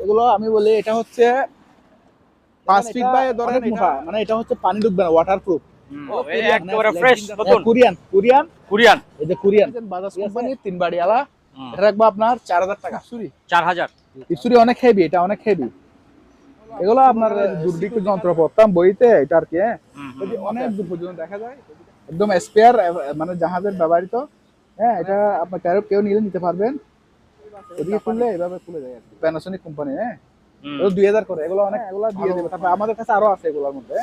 এগুলো আমি বলি এটা হচ্ছে 5 ফিট বাই ধরেন মোটা, মানে এটা হচ্ছে পানি ঢুকবে না, ওয়াটারপ্রুফ। একেবারে ফ্রেশ নতুন কোরিয়ান কোরিয়ান কোরিয়ান। এই যে কোরিয়ান বাজাজ কোম্পানি 3 বাড়িওয়ালা, এটা রাখবো আপনার 4000 টাকা। 4000 ইসুরি অনেক হেভি, এটা অনেক হেভি। এগুলো আপনার দুর্ভিক্ষ যন্ত্রপাতি বইতে এটা আর কি, অনেক দূর পর্যন্ত দেখা যায়, একদম স্পেয়ার, মানে জাহাজের ব্যবহৃত। হ্যাঁ, এটা আপনার কেউ নিলে নিতে পারবেন। এদিকে খুললে এভাবে খুলে যায় আর কি, প্যানাসোনিক কোম্পানি। হ্যাঁ, এগুলো 2000 করে, এগুলো অনেক, এগুলো দিয়ে দেবে। তারপর আমাদের কাছে আরো আছে এগুলোর মধ্যে,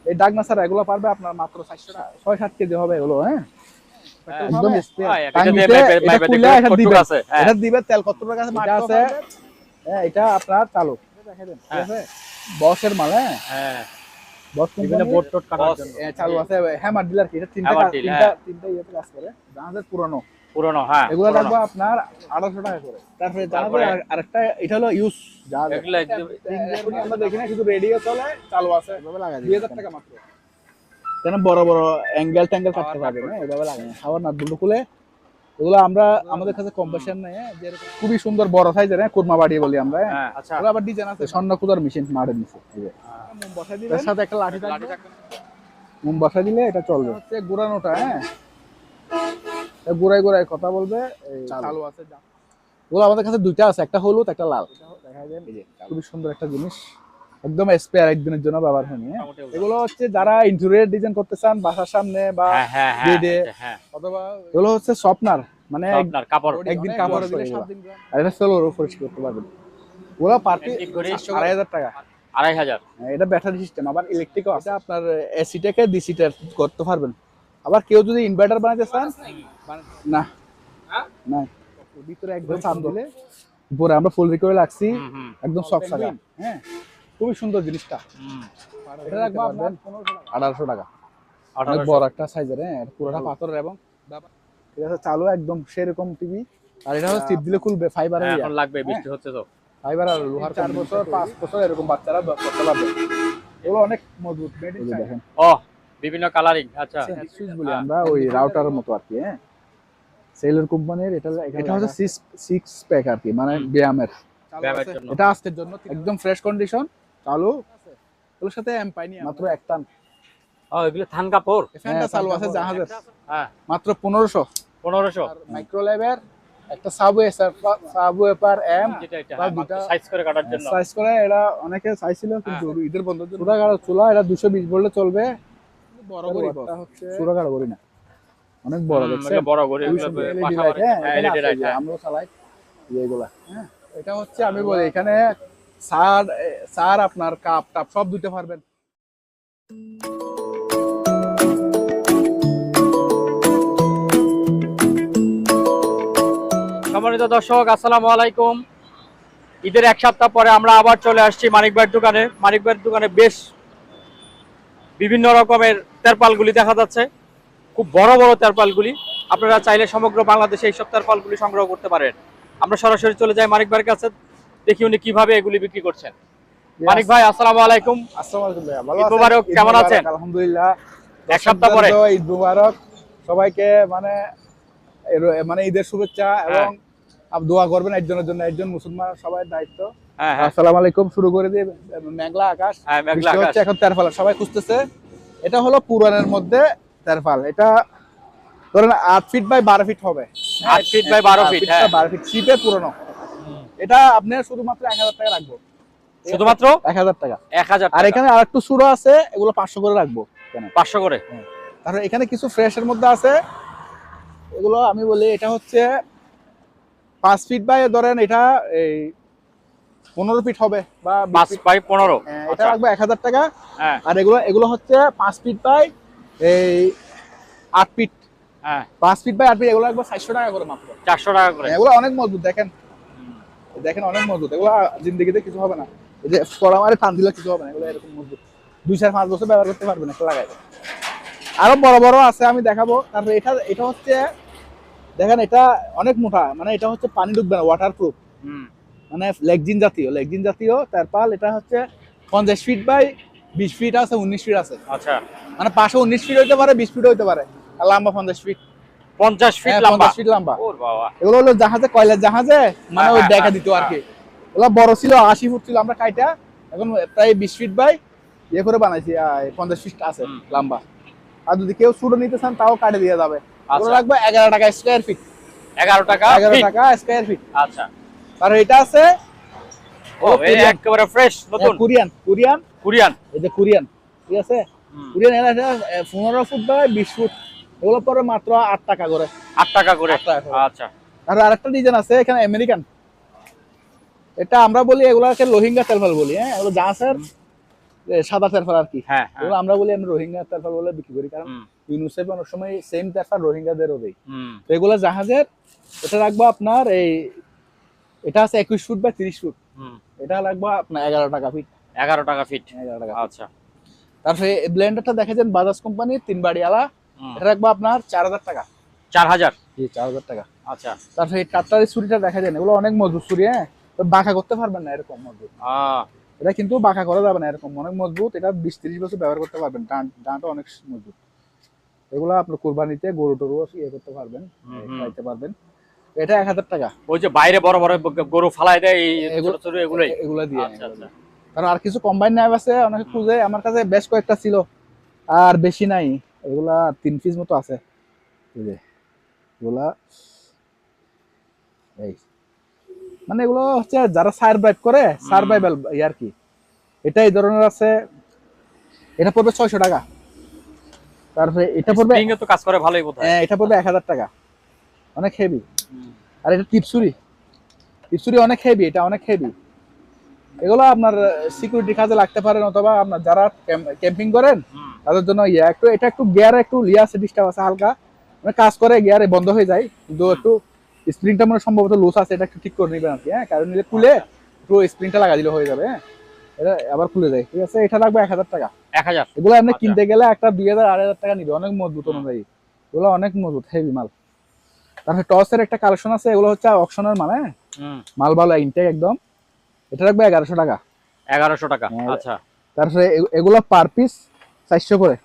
এই ডাগনা ছাড়া এগুলো পারবে আপনার মাত্র 6-7 কেজি হবে এগুলো। হ্যাঁ, একদম স্পেয়ার। এটা দিবে তেল কত টাকা আছে, হ্যাঁ, এটা আপনার চালু দেখাবেন, ঠিক আছে, বসের মাল। হ্যাঁ, বস বিভিন্ন বোর্ড টোট কাটার জন্য চালু আছে। হ্যামার ডিলার কি, এটা তিনটা ইয়েতে কাজ করে, জাহাজের পুরনো। হ্যাঁ, এগুলো লাগবে আপনার 1800 টাকা করে। তারপরে আরেকটা এটা হলো ইউজ জাহাজ, এগুলো আমরা দেখি না, শুধু রেডিও চলে, চালু আছে, এভাবে লাগাই 2000 টাকা মাত্র। কেন বড় বড় অ্যাঙ্গেল ট্যাঙ্গেল কাটতে পারবে না, এভাবে লাগাই খাওয়ার না দুটো খুলে। এগুলো আমরা আমাদের কাছে কম্পেশন নেই, যে খুবই সুন্দর বড় সাইজের, কুরমা বাড়ি বলি আমরা। আচ্ছা, এগুলো আবার ডিজাইন আছে, স্বর্ণ কুদার মেশিন মারের নিচে, এই যে মুম বসাই দিলে, এর সাথে একটা লাঠি থাকবে, মুম বসাই দিলে এটা চলবে। হচ্ছে গুড়ানোটা, হ্যাঁ, গুড়াই গুড়াই কথা বলবে, চালু আছে। এগুলো আমাদের কাছে দুইটা আছে, একটা হলুদ একটা লাল, দেখাই দেন, এই যে খুবই সুন্দর একটা জিনিস, একদম স্পেয়ার, একদিনের জন্য ব্যবহার হয়নি। এগুলো হচ্ছে যারা ইন্টেরিয়র ডিজাইন করতে চান বাসার সামনে বা বেডে, অথবা এগুলো হচ্ছে সফটনার, মানে একদিন কাপড় দিলে 7 দিন, আর এটা ফ্লোরও পরিষ্কার করতে পারবেন। ওরা পার পিস 2500 টাকা। 2500, এটা ব্যাটারি সিস্টেম, আবার ইলেকট্রিকও আছে। আপনার এসি থেকে ডিসি করতে পারবেন। আবার কেউ যদি ইনভার্টার বানাতে চান, না না, ভিতরে একদম চাপ দিলে উপরে আমরা ফুল রিকয়েল রাখছি, একদম সফট থাকা। হ্যাঁ, খুবই সুন্দর জিনিসটা। এটা রাখবো আপনার 1800 টাকা। অনেক বড় একটা সাইজের, হ্যাঁ, পুরোটা পাথরের, এবং ঠিক আছে, চালু একদম সেরকম টিভি। আর এটা হচ্ছে টিপ দিলে খুলবে, ফাইবার এখন লাগবে, বৃষ্টি হচ্ছে তো, ফাইবার আর লোহার। 4 বছর 5 বছর এরকম বাচ্চারা করতে পারবে। এগুলো অনেক মজবুত, দেখেন, ও বিভিন্ন কালারিং। আচ্ছা, সুইচ বলি আমরা, ওই রাউটারের মতো আর কি। হ্যাঁ, সেলের কোম্পানির, এটা হচ্ছে 6 প্যাক আর কি, মানে ব্যায়ামের জন্য, এটা আজকের জন্য একদম ফ্রেশ কন্ডিশন, চালু। এর সাথে এমপাইনি মাত্র এক টান। ও, এগুলো থান কাপড়, ফ্যানটা চালু আছে জাহাজের। হ্যাঁ, মাত্র 1500 মাইক্রো ল্যাবের একটা সাবওয়েপার এম, যেটা দুটো সাইজ করে কাটার জন্য, সাইজ করে। এটা অনেকে চাইছিল, কিন্তু ঈদের বন্ধের জন্য চুলা, এটা 220 ভোল্টে চলবে। বড় গড়ি হচ্ছে চুরাগাড় গড়ি না, অনেক বড়, দেখছেন, বড় গড়ি, পাশাপাশি এলইডি লাইট, আমরা চালাই এইগুলা। হ্যাঁ, এটা হচ্ছে আমি বলি এখানে সার আপনার কাপ টাপ সব দিতে পারবেন। সম্মানিত দর্শক, আসসালামু আলাইকুম। ঈদের এক সপ্তাহ পরে আমরা আবার চলে আসছি মানিক ভাইয়ের দোকানে। মানিক ভাইয়ের দোকানে বেশ বিভিন্ন রকমের তেরপালগুলি দেখা যাচ্ছে, খুব বড় বড় তেরপালগুলি। আপনারা চাইলে সমগ্র বাংলাদেশে এই সব তেরপালগুলি সংগ্রহ করতে পারেন। আমরা সরাসরি চলে যাই মানিক ভাইয়ের কাছে, দেখি উনি কিভাবে এগুলি বিক্রি করছেন। মানিক ভাই, আসসালামু আলাইকুম। আসসালামু আলাইকুম ভাই, ভালো আছেন? ঈদ মুবারক, কেমন আছেন? আলহামদুলিল্লাহ, এক সপ্তাহ পরে ঈদ মুবারক সবাইকে, মানে ঈদের শুভেচ্ছা, এবং দোয়া করবেন একজনের জন্য, একজন মুসলমান সবার দায়িত্ব। আসসালামু আলাইকুম। শুরু করে দিয়ে, মেঘলা আকাশ, হচ্ছে এখন তেরপাল সবাই খুঁজতেছে। এটা হলো পুরানের মধ্যে তেরপাল, এটা ধরেন 8 ফিট বাই 12 ফিট হবে। 8 ফিট বাই 12 ফিট, 12 ফিট শীতের পুরনো। এটা আপনি শুধুমাত্র 1000 টাকা রাখবো, শুধুমাত্র 1000 টাকা। 1000। আর এখানে আরেকটু সুরো আছে, এগুলো 500 করে রাখবো। 500 করে। তারপরে এখানে কিছু ফ্রেশের মধ্যে আছে, এগুলো আমি বলি এটা হচ্ছে 5 ফিট বাই ধরেন এটা এই 15 ফিট হবে, বা 5 বাই 15, এটা রাখবো 1000 টাকা। আর এগুলো হচ্ছে 5 ফিট বাই এই 8 ফিট, 5 ফিট বাই 8 ফিট, এগুলো রাখবো 400 টাকা করে মাত্র। 400 টাকা করে। এগুলো অনেক মজবুত, দেখেন অনেক মজবুত। এগুলো জিন্দেগিতে কিছু হবে না, এই যে পরামারে টান দিলে কিছু হবে না, এগুলো এরকম মজবুত, 2-5 বছর ব্যবহার করতে পারবেন একটা লাগাই। আরো বড় বড় আছে, আমি দেখাবো। তারপরে এটা হচ্ছে দেখেন, এটা অনেক মোটা, মানে এটা হচ্ছে পানি ঢুকবে না, ওয়াটারপ্রুফ, মানে লেগজিন জাতীয় তেরপাল। এটা হচ্ছে 50 ফিট বাই 20 ফিট আছে, 19 ফিট আছে। আচ্ছা, মানে 19 ফিট হইতে পারে, 20 ফিট হইতে পারে, আর লম্বা 50 ফিট। 50 ফিট লম্বা। ওর বাবা, ওর বাবা, এগুলো হলো জাহাজে, কয়লার জাহাজে, মানে ওই দেখা দিত আর কি। ওগুলা বড় ছিল 80 ফুট ছিল, আমরা কাইটা এখন প্রায় 20 ফিট বাই ইয়ে করে বানাইছি, 50 ফিট আছে লম্বা। আর যদি কেউ ছোট নিতে চান তাও কাটে দিয়ে যাবে। ওগুলো লাগবে 11 টাকা স্কয়ার ফিট। 11 টাকা স্কয়ার ফিট। আচ্ছা, আর এটা আছে ও এই একেবারে ফ্রেশ নতুন কোরিয়ান এই যে কোরিয়ান, ঠিক আছে। কোরিয়ান এটা 15 ফুট বাই 20 ফুট, এগুলো পরে মাত্র 8 টাকা করে। 8 টাকা করে। আচ্ছা, আর আরেকটা ডিজাইন আছে এখানে আমেরিকান, এটা আমরা বলি এগুলাকে রোহিঙ্গা তেলফাল বলি। হ্যাঁ, এগুলো জাহাজের সাদা তেরফাল আর কি। হ্যাঁ, এগুলো আমরা বলি আমরা রোহিঙ্গা তেরফাল বলে বিক্রি করি, কারণ ইউনিসেফ অনেক সময় সেম তেরফাল রোহিঙ্গাদেরও দেয়। তো এগুলো জাহাজের, এটা রাখবো আপনার এই, এটা আছে 21 ফুট বা 30 ফুট, এটা রাখবো আপনার 11 টাকা ফিট। 11 টাকা ফিট। 11 টাকা। আচ্ছা, তারপরে এই ব্লেন্ডারটা দেখেছেন বাজাজ কোম্পানির 3 বাড়িওয়ালা, এটা রাখবো আপনার 4000 টাকা। 4000? জি, 4000 টাকা। আচ্ছা, তারপরে এই কাটলারি ছুরিটা দেখা যায়, এগুলো অনেক মজবুত ছুরি। হ্যাঁ, তো বাঁকা করতে পারবেন না এরকম মজবুত। এটা কিন্তু বাঁকা করা যাবে না, এরকম অনেক মজবুত। এটা 20-30 বছর ব্যবহার করতে পারবেন, ডানটা অনেক মজবুত। এগুলো আপনি কুরবানিতে গরু টরু ইয়ে করতে পারবেন, খাইতে পারবেন। এটা 1000 টাকা। ওই যে বাইরে বড় বড় গরু ফালাই দেয় এই ছোট ছোট এগুলো দিয়ে। আচ্ছা আচ্ছা। কারণ আর কিছু কম্বাইন নাইভ আছে অনেকে খুঁজে, আমার কাছে বেশ কয়েকটা ছিল আর বেশি নাই, এগুলা 3 পিস মতো আছে। এই যে এগুলা এই মানে এগুলো হচ্ছে যারা সার্ভাইভ করে, সার্ভাইভাল আর কি, এটা এই ধরনের আছে। এটা পড়বে 600 টাকা। তারপরে এটা পড়বে, স্প্রিং এ তো কাজ করে ভালোই বোধহয়। হ্যাঁ, এটা পড়বে 1000 টাকা, অনেক হেভি। আর এটা টিপসুরি অনেক হেভি, এটা অনেক হেভি। এগুলো আপনার সিকিউরিটি কাজে লাগতে পারে, অথবা আপনার যারা ক্যাম্পিং করেন তাদের জন্য একটু, এটা একটু গিয়ারে একটু লিয়াসে ডিস্টার্ব আছে হালকা, মানে কাজ করে গিয়ারে বন্ধ হয়ে যায়, কিন্তু একটু স্প্রিংটা মানে সম্ভবত লুজ আছে, এটা একটু ঠিক করে নেবেন আর কি। হ্যাঁ, কারণ নিলে খুলে একটু স্প্রিংটা লাগা দিলে হয়ে যাবে। হ্যাঁ, এটা আবার খুলে যায়, ঠিক আছে। এটা রাখবে 1000 টাকা। 1000? এগুলো আপনি কিনতে গেলে একটা 2000-2500 টাকা নিবে, অনেক মজবুত অনুযায়ী, এগুলো অনেক মজবুত হেভি মাল। তারপরে টসের একটা কালেকশন আছে, এগুলো হচ্ছে অকশনের মাল। হ্যাঁ, মাল ভালো ইনটেক একদম। এটা রাখবে 1100 টাকা। 1100 টাকা। আচ্ছা, তারপরে এগুলো পার পিস 400 করে।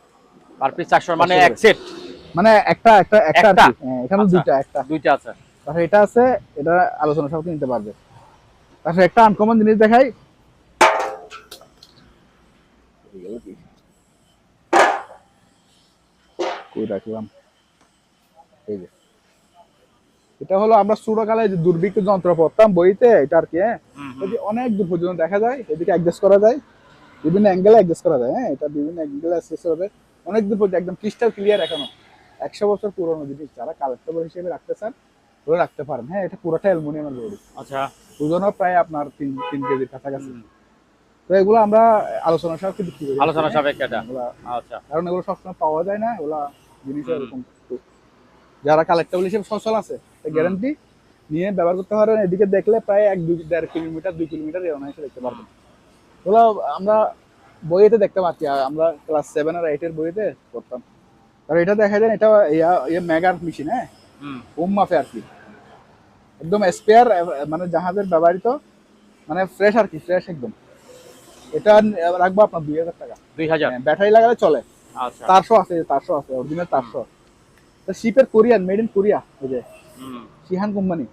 পার পিস 400 মানে এক সেট, মানে একটা এখানে দুইটা আছে। তারপরে এটা আছে, এটা আলোচনা সব নিতে পারবে। তারপরে একটা আনকমন জিনিস দেখাই, কই রাখলাম, এই যে এটা হলো আমরা ছোটকালে যে দুর্ভিক্ষ যন্ত্র পড়তাম বইতে, এটা আর কি। হ্যাঁ, অনেক দূর পর্যন্ত দেখা যায়, এদিকে অ্যাডজাস্ট করা যায়, বিভিন্ন অ্যাঙ্গেলে অ্যাডজাস্ট করা যায়। হ্যাঁ, এটা বিভিন্ন অ্যাঙ্গেলে অ্যাডজাস্ট হবে, অনেক দূর পর্যন্ত একদম ক্রিস্টাল ক্লিয়ার। এখনো 100 বছর পুরনো জিনিস, যারা কালেক্টেবল হিসেবে রাখতে চান ওরা রাখতে পারেন। হ্যাঁ, এটা পুরোটা অ্যালুমিনিয়ামের বডি। আচ্ছা, ওজনও প্রায় আপনার 3 কেজির কাছাকাছি। তো এগুলো আমরা আলোচনা সাপেক্ষে বিক্রি করি। আলোচনা সাপেক্ষে এটা। আচ্ছা, কারণ এগুলো সবসময় পাওয়া যায় না, এগুলা জিনিস এরকম। যারা কালেক্টেবল হিসেবে সচল আছে, গ্যারান্টি নিয়ে ব্যবহার করতে পারেন। এদিকে দেখলে প্রায় 1-2.5 কিলোমিটার 2 কিলোমিটার এসে দেখতে পারবেন। এগুলো আমরা বইতে দেখতে পাচ্ছি, আমরা ক্লাস 7 আর 8 এর বইতে পড়তাম। আর এটা দেখা যায়, এটা মেগার মেশিন। হ্যাঁ, হোম মাফে আর কি, একদম স্পেয়ার, মানে জাহাজের ব্যবহৃত, মানে ফ্রেশ আর কি, ফ্রেশ একদম। এটা রাখবো আপনার 2000 টাকা। 2000? ব্যাটারি লাগালে চলে। আচ্ছা, 400 আছে, 400 আছে, অরিজিনাল 400। শিপের কোরিয়ান, মেড ইন কোরিয়া, এই যে শিহান কোম্পানি।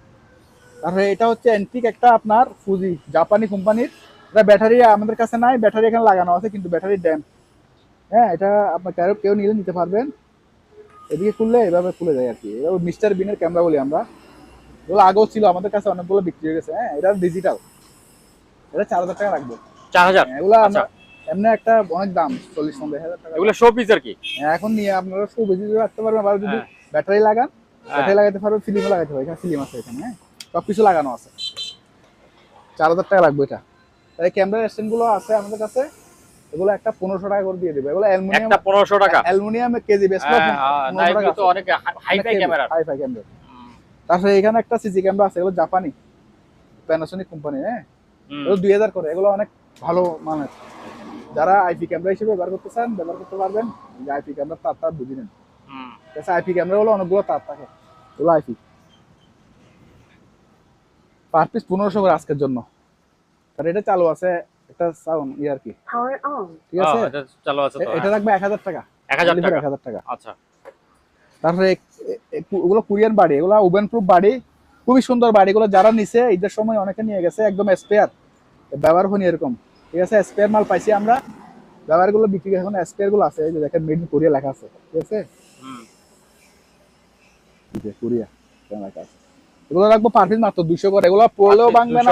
তারপরে এটা হচ্ছে অ্যান্টিক একটা আপনার ফুজি, জাপানি কোম্পানির। এটা ব্যাটারি আমাদের কাছে নাই, ব্যাটারি এখানে লাগানো আছে, কিন্তু ব্যাটারি ড্যাম। হ্যাঁ, এটা আপনার কেউ নিলে নিতে পারবেন। এদিকে খুললে এভাবে খুলে যায় আর কি। এটা মিস্টার বিনের ক্যামেরা বলি আমরা। এগুলো আগেও ছিল আমাদের কাছে, অনেকগুলো বিক্রি হয়ে গেছে। হ্যাঁ, এটা ডিজিটাল। এটা 4000 টাকা রাখবো। 4000? এগুলো আমরা এমনি একটা অনেক দাম, 40-50 টাকা। এগুলো শো পিস আর কি। এখন নিয়ে আপনারা খুব বেশি রাখতে পারবেন। আবার যদি ব্যাটারি লাগান, ব্যাটারি লাগাতে পারবেন, ফিল্মও লাগাতে পারবেন। এখানে ফিল্ম আছে, এখানে হ্যাঁ সবকিছু লাগানো আছে। 4000 টাকা লাগবে এটা। তাই ক্যামেরা স্ট্যান্ড গুলো আছে আমাদের কাছে, এগুলো একটা 1500 টাকা করে দিয়ে দেবে। এগুলো অ্যালুমিনিয়াম, একটা 1500 টাকা। অ্যালুমিনিয়াম কেজি বেশ না, 1500 টাকা তো অনেক হাই-ফাই ক্যামেরা। Hi-fi camera. তারপরে এখানে একটা সিসি ক্যামেরা আছে, এগুলো জাপানি প্যানাসোনিক কোম্পানি। হ্যাঁ, এগুলো 2000 করে। এগুলো অনেক ভালো মানের। যারা আইপি ক্যামেরা হিসেবে ব্যবহার করতে চান ব্যবহার করতে পারবেন। আইপি ক্যামেরা তার বুঝে নেন। আইপি ক্যামেরা হলো অনেকগুলো তার থাকে, এগুলো আইপি। পার পিস 1500 করে আজকের জন্য। আর এটা চালু আছে একটা সাউন্ড আর কি, ঠিক আছে। এটা চালু আছে তো। এটা রাখবে 1000 টাকা। 1000 টাকা। আচ্ছা। তারপরে ওগুলো কোরিয়ান বাড়ি, এগুলো ওভেন প্রুফ বাড়ি, খুবই সুন্দর বাড়িগুলো যারা নিছে ঈদের সময় অনেকে নিয়ে গেছে একদম স্পেয়ার ব্যবহার হয়নি এরকম, ঠিক আছে। স্পেয়ার মাল পাইছি আমরা, ব্যবহার গুলো বিক্রি এখন স্পেয়ার গুলো আছে, এই যে দেখেন মেড ইন কোরিয়া লেখা আছে, ঠিক আছে। কোরিয়া লেখা আছে। এগুলো রাখবো পারফিট মাত্র 200 করে, এগুলো পড়লেও ভাঙবে না,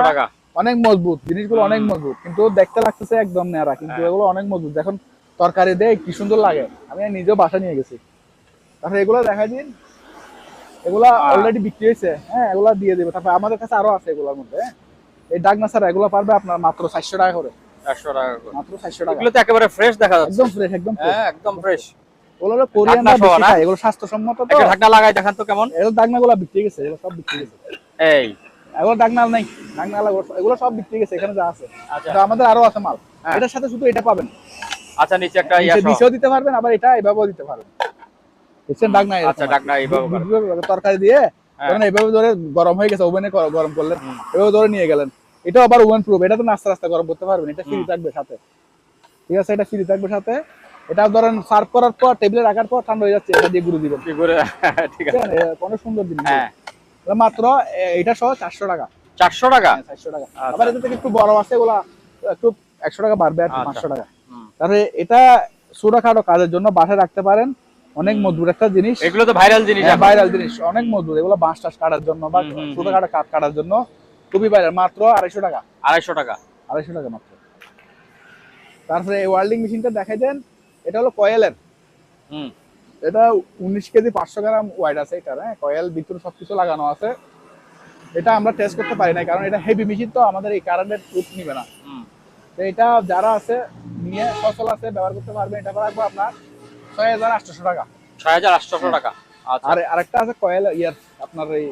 অনেক মজবুত জিনিসগুলো, অনেক মজবুত, কিন্তু দেখতে লাগতেছে একদম নেড়া, কিন্তু এগুলো অনেক মজবুত। দেখুন তরকারি দেয় কি সুন্দর লাগে, আমি নিজেও বাসা নিয়ে গেছি। তারপরে এগুলো দেখা দিন, এগুলা অলরেডি বিক্রি হয়েছে, হ্যাঁ এগুলা দিয়ে দেবে। তারপর আমাদের কাছে আরো আছে এগুলোর মধ্যে, এই ডাকনা ছাড়া এগুলো পারবে আপনার মাত্র 400 টাকা করে। 400 টাকা করে মাত্র 400 টাকা। এগুলো তো একেবারে ফ্রেশ দেখা যাচ্ছে, একদম ফ্রেশ, একদম ফ্রেশ, হ্যাঁ একদম ফ্রেশ। ওগুলো কোরিয়ান না বেশি খায়, এগুলো স্বাস্থ্যসম্মত তো। একটা ঢাকনা লাগাই দেখান তো কেমন। এগুলো ডাকনাগুলো বিক্রি গেছে, এগুলো সব বিক্রি গেছে। এই এগুলো ডাকনা নাই, ডাকনা এগুলো সব বিক্রি গেছে, এখানে যা আছে। আচ্ছা আমাদের আরো আছে মাল, এটার সাথে শুধু এটা পাবেন। আচ্ছা নিচে একটা নিচেও দিতে পারবেন, আবার এটা এইভাবেও দিতে পারবেন। দেখছেন ডাকনা? আচ্ছা ডাকনা এইভাবে তরকারি দিয়ে কারণ এইভাবে ধরে গরম হয়ে গেছে, ওভেনে গরম করলেন, এভাবে ধরে নিয়ে গেলেন। এটা আবার ওভেন প্রুফ, এটা তো নাস্তা রাস্তা গরম করতে পারবেন, এটা ফ্রি থাকবে সাথে, ঠিক আছে। এটা ফ্রি থাকবে সাথে। এটা ধরেন সার্ভ করার পর টেবিলে রাখার পর ঠান্ডা হয়ে যাচ্ছে, এটা দিয়ে গুঁড়ো দিবেন, ঠিক আছে। অনেক সুন্দর জিনিস, মাত্র এটা সহ 400 টাকা। 400 টাকা? 400 টাকা। আবার এটা থেকে একটু বড় আছে, এগুলা একটু 100 টাকা বাড়বে আর 500 টাকা। তাহলে এটা ছোটখাটো কাজের জন্য বাসায় রাখতে পারেন, অনেক মজবুত একটা জিনিস। এগুলো তো ভাইরাল জিনিস, ভাইরাল জিনিস, অনেক মজবুত। এগুলো বাঁশ টাস কাটার জন্য বা ছোটখাটো কাঠ কাটার জন্য খুবই ভাইরাল। মাত্র 250 টাকা। 250 টাকা, 250 টাকা মাত্র। তারপরে এই ওয়েল্ডিং মেশিনটা দেখাই দেন, এটা হলো কয়েলের। এটা 19 কেজি 500 গ্রাম ওয়েট আছে এটার, হ্যাঁ কয়েল ভিতরে সবকিছু লাগানো আছে। এটা আমরা টেস্ট করতে পারি না, কারণ এটা হেভি মেশিন, তো আমাদের এই কারেন্টের প্রুফ নিবে না। তো এটা যারা আছে নিয়ে সচল আছে ব্যবহার করতে পারবে। এটা রাখবো আপনার 6800 টাকা। 6800 টাকা। আচ্ছা, আর আরেকটা আছে কয়েল ইয়ার আপনার এই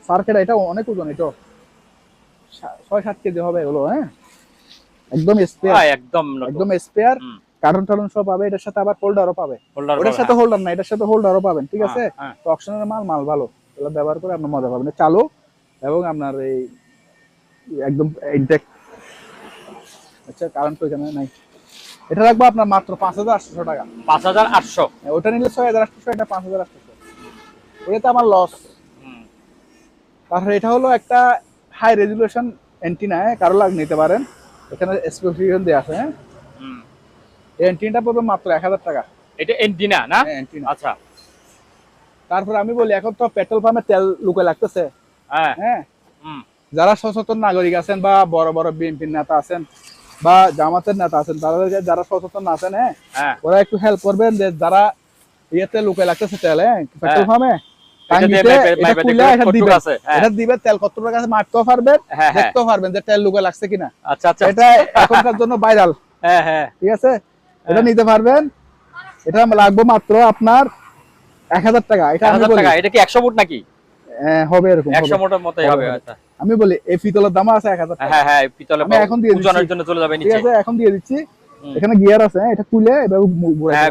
সার্কেট, এটা অনেক ওজন, এটা 6-7 কেজি হবে এগুলো, হ্যাঁ একদম স্পেয়ার, একদম স্পেয়ার, কার্টন টার্টন সব পাবে। এটার সাথে আবার হোল্ডারও পাবে, ওটার সাথে হোল্ডার না, এটার সাথে হোল্ডারও পাবেন, ঠিক আছে। তো অপশনের মাল ভালো, এগুলো ব্যবহার করে আপনি মজা পাবেন। চালু এবং আপনার এই একদম ইনটেক। আচ্ছা কারেন্ট তো এখানে নাই। এটা রাখবো আপনার মাত্র 5800 টাকা। 5800? ওটা নিলে 6800, এটা 5800। ওটাতে আমার লস। তারপরে এটা হলো একটা হাই রেজুলেশন অ্যান্টিনা, কারো নিতে পারেন, এখানে স্পেসিফিকেশন দেয়া আছে, হ্যাঁ। এই অ্যান্টিনাটা পড়বে মাত্র 1000 টাকা। এটা অ্যান্টিনা না? অ্যান্টিনা। আচ্ছা। তারপর আমি বলি, এখন তো পেট্রোল পাম্পে তেল লুকে লাগতেছে, হ্যাঁ। যারা সচেতন নাগরিক আছেন বা বড় বড় বিএনপির নেতা আছেন বা জামাতের নেতা আছেন, তারা যারা সচেতন আছেন, হ্যাঁ ওরা একটু হেল্প করবেন, যে যারা ইয়েতে লুকে লাগতেছে তেল, হ্যাঁ পেট্রোল পাম্পে, এটা দিবে। তেল কত টাকা আছে মাপতেও পারবেন, দেখতেও পারবেন যে তেল লুকে লাগছে কিনা। আচ্ছা আচ্ছা, এটা এখনকার জন্য ভাইরাল, ঠিক আছে। এটা নিতে পারবেন। এটা লাগবে মাত্র আপনার 1000 টাকা। এটা আমি বলি, এটা কি 100 ফুট নাকি? হবে এরকম 100 ফুটের মতই হবে। আচ্ছা আমি বলি এই পিতলের দাম আছে 1000 টাকা। হ্যাঁ হ্যাঁ, পিতলের আমি এখন দিয়ে দিচ্ছি, ওজনের জন্য চলে যাবে নিচে, ঠিক আছে। এখন দিয়ে দিচ্ছি, এখানে গিয়ার আছে, এটা খুলে এভাবে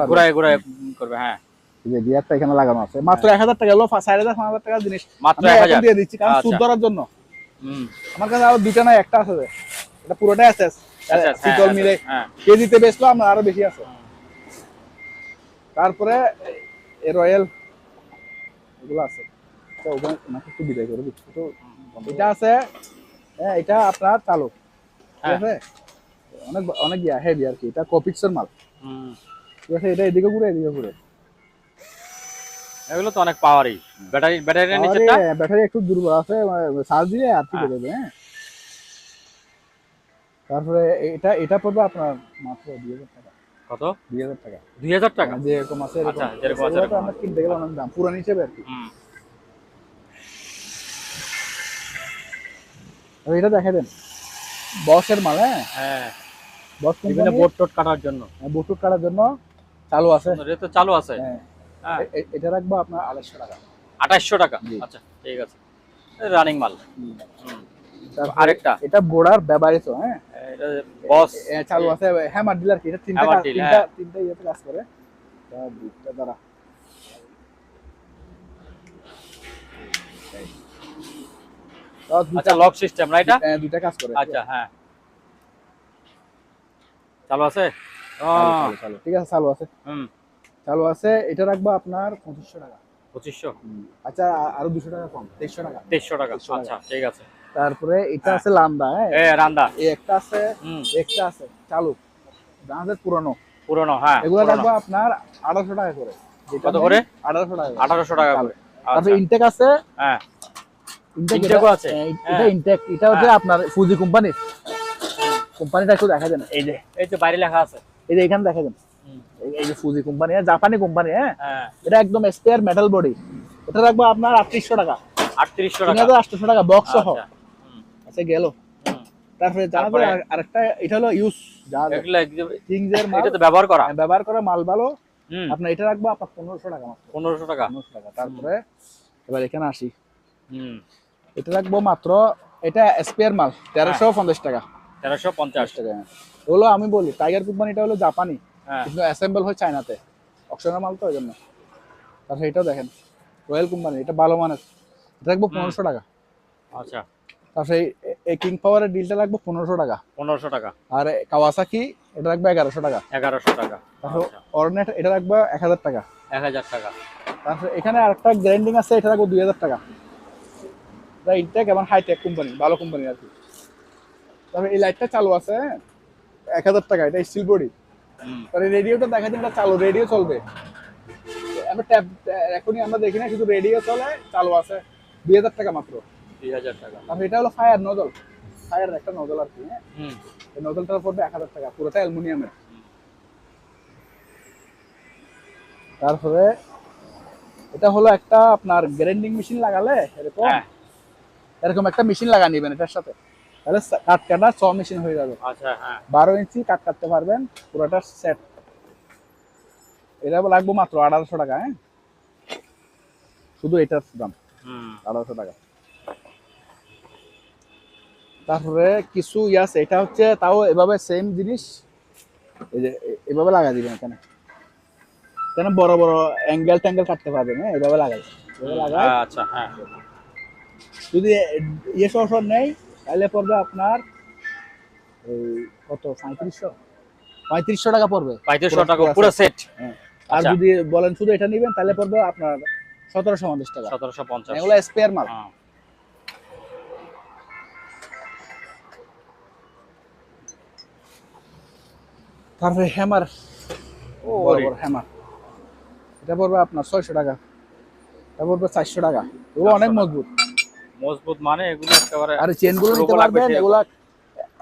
ঘোরায় ঘোরায় করবে, হ্যাঁ যে গিয়ারটা এখানে লাগানো আছে। মাত্র 1000 টাকা, হলো 4500 টাকা জিনিস মাত্র 1000 দিয়ে দিচ্ছি, কারণ সুদ ধরার জন্য। আমার কাছে আরো দুটো না একটা আছে, এটা পুরোটাই আছে পিতল মিলে, কেজিতে বেচলো আমার আরো বেশি আছে। তারপরে রয়্যাল এগুলো আছে, একটু বিদায় করে দিচ্ছি। তো এটা আছে, হ্যাঁ এটা আপনার চালু, ঠিক আছে। অনেক অনেক হেভি আর কি, এটা কপিক্সের মাল, ঠিক আছে। এটা এদিকে ঘুরে এদিকে ঘুরে, এগুলো তো অনেক পাওয়ারি। ব্যাটারির নিচেটা ব্যাটারি একটু দুর্বল আছে, চার্জ দিলে আর কি দেবে, হ্যাঁ। তারপরে এটা পড়বে আপনার মাত্র 2000 টাকা। কত? 2000 টাকা। 2000 টাকা? যেরকম আছে এরকম। আচ্ছা, যেরকম আছে এরকম আমরা কিনতে গেলে অনেক দাম, পুরান হিসেবে আর কি। এটা দেখে দেন, বসের মাল, হ্যাঁ বস বিভিন্ন বোর্ড টোট কাটার জন্য, বোর্ড টোট কাটার জন্য চালু আছে, এটা তো চালু আছে, হ্যাঁ। এটা রাখবো আপনার 2800 টাকা। 2800 টাকা, আচ্ছা ঠিক আছে, রানিং মাল। আরেকটা এটা বোর্ডার ব্যবহৃত, হ্যাঁ এটা বস চালু আছে, হ্যামার ডিলার কি, এটা তিনটা ইয়েতে কাজ করে। দুইটা দ্বারা আচ্ছা, লক সিস্টেম না এটা? দুইটা কাজ করে। আচ্ছা হ্যাঁ, চালু আছে, চালু, ঠিক আছে চালু আছে, চালু আছে। এটা রাখবো আপনার 2500 টাকা। 2500। আচ্ছা আর 200 টাকা কম, 2300 টাকা। 2300 টাকা, আচ্ছা ঠিক আছে। তারপরে এটা আছে লান্দা, রান্দা, এই একটা আছে, একটা আছে চালু, জাহাজের পুরনো হ্যাঁ, এগুলো রাখবো আপনার 1800 টাকা করে। কত করে? 1800 টাকা, 1800 টাকা করে। তারপরে ইনটেক আছে, হ্যাঁ ইনটেকও আছে, এটা ইনটেক, এটা হচ্ছে আপনার ফুজি কোম্পানিটা একটু দেখা দেন। এই যে বাইরে লেখা আছে, এই যে এখানে দেখা দেন, এই যে ফুজি কোম্পানি, জাপানি কোম্পানি। এটা একদম স্পেয়ার মেটাল বডি, এটা রাখবো আপনার 3800 টাকা। 3800 টাকা, 3800 টাকা বক্স সহ। আচ্ছা গেল। তারপরে জানাবো আরেকটা, এটা হলো ইউজ জাহাজ, এগুলো কিংজের মাল, এটা তো ব্যবহার করা মাল ভালো। আপনার এটা রাখবো আপনার 1500 টাকা মাত্র। 1500 টাকা। তারপরে এবার এখানে আসি, এটা রাখবো মাত্র, এটা স্পেয়ার মাল 1350 টাকা। 1350 টাকা। হলো আমি বলি টাইগার কোম্পানিটা হলো জাপানি, কিন্তু অ্যাসেম্বল হয় চায়নাতে, অকশনের মাল তো ওই জন্য। তারপরে এটাও দেখেন রয়্যাল কোম্পানি, এটা ভালো মানের, এটা রাখবো 1500 টাকা। আচ্ছা। তারপরে এই কিং পাওয়ারের ডিলটা রাখবো 1500 টাকা। 1500 টাকা। আর কাওয়াসাকি এটা রাখবো 1100 টাকা। 1100 টাকা। তারপর অরনেট এটা রাখবো 1000 টাকা। 1000 টাকা। তারপর এখানে আরেকটা গ্রাইন্ডিং আছে, এটা রাখবো 2000 টাকা। ইনটেক এবং হাইটেক কোম্পানি, ভালো কোম্পানি আর কি। তারপর এই লাইটটা চালু আছে 1000 টাকা, এটা স্টিল বডি। তারপরে রেডিওটা দেখা দিন, এটা চালু, রেডিও চলবে। আমরা ট্যাব এখনই আমরা দেখি না, শুধু রেডিও চলে, চালু আছে 2000 টাকা মাত্র। 2000 টাকা। তারপর এটা হলো ফায়ার নজল, ফায়ার একটা নজল আর কি। এই নজলটা পড়বে 1000 টাকা, পুরোটা অ্যালুমিনিয়ামের। তারপরে এটা হলো একটা আপনার গ্রাইন্ডিং মেশিন লাগালে এরকম একটা মেশিন লাগা নিবেন এটার সাথে, তাহলে কাট কাটা 100 মেশিন হয়ে যাবে। আচ্ছা, হ্যাঁ 12 ইঞ্চি কাট কাটতে পারবেন পুরোটা সেট। এটা লাগবে মাত্র 1800 টাকা। শুধু এটার দাম 1800 টাকা। তারপরে কিছু আছে, এটা হচ্ছে তাও এভাবে সেম জিনিস, এই যে এভাবে লাগা দিবেন এখানে, কেন বড় বড় অ্যাঙ্গেল ট্যাঙ্গেল কাটতে পারবেন। এভাবে লাগাই, আচ্ছা হ্যাঁ। যদি ইয়ে সহ নেই তাহলে পড়বে আপনার কত, 3500 টাকা পড়বে। 3500 টাকা পুরো সেট। আর যদি বলেন শুধু এটা নেবেন তাহলে পড়বে আপনার 1750 টাকা। 1750, এগুলো স্পেয়ার মাল। তারপরে হ্যামার, হ্যামার এটা পড়বে আপনার 600 টাকা। এটা পড়বে 400 টাকা। এগুলো অনেক মজবুত মানে এগুলো একেবারে। আর চেনগুলো নিতে পারবেন, এগুলো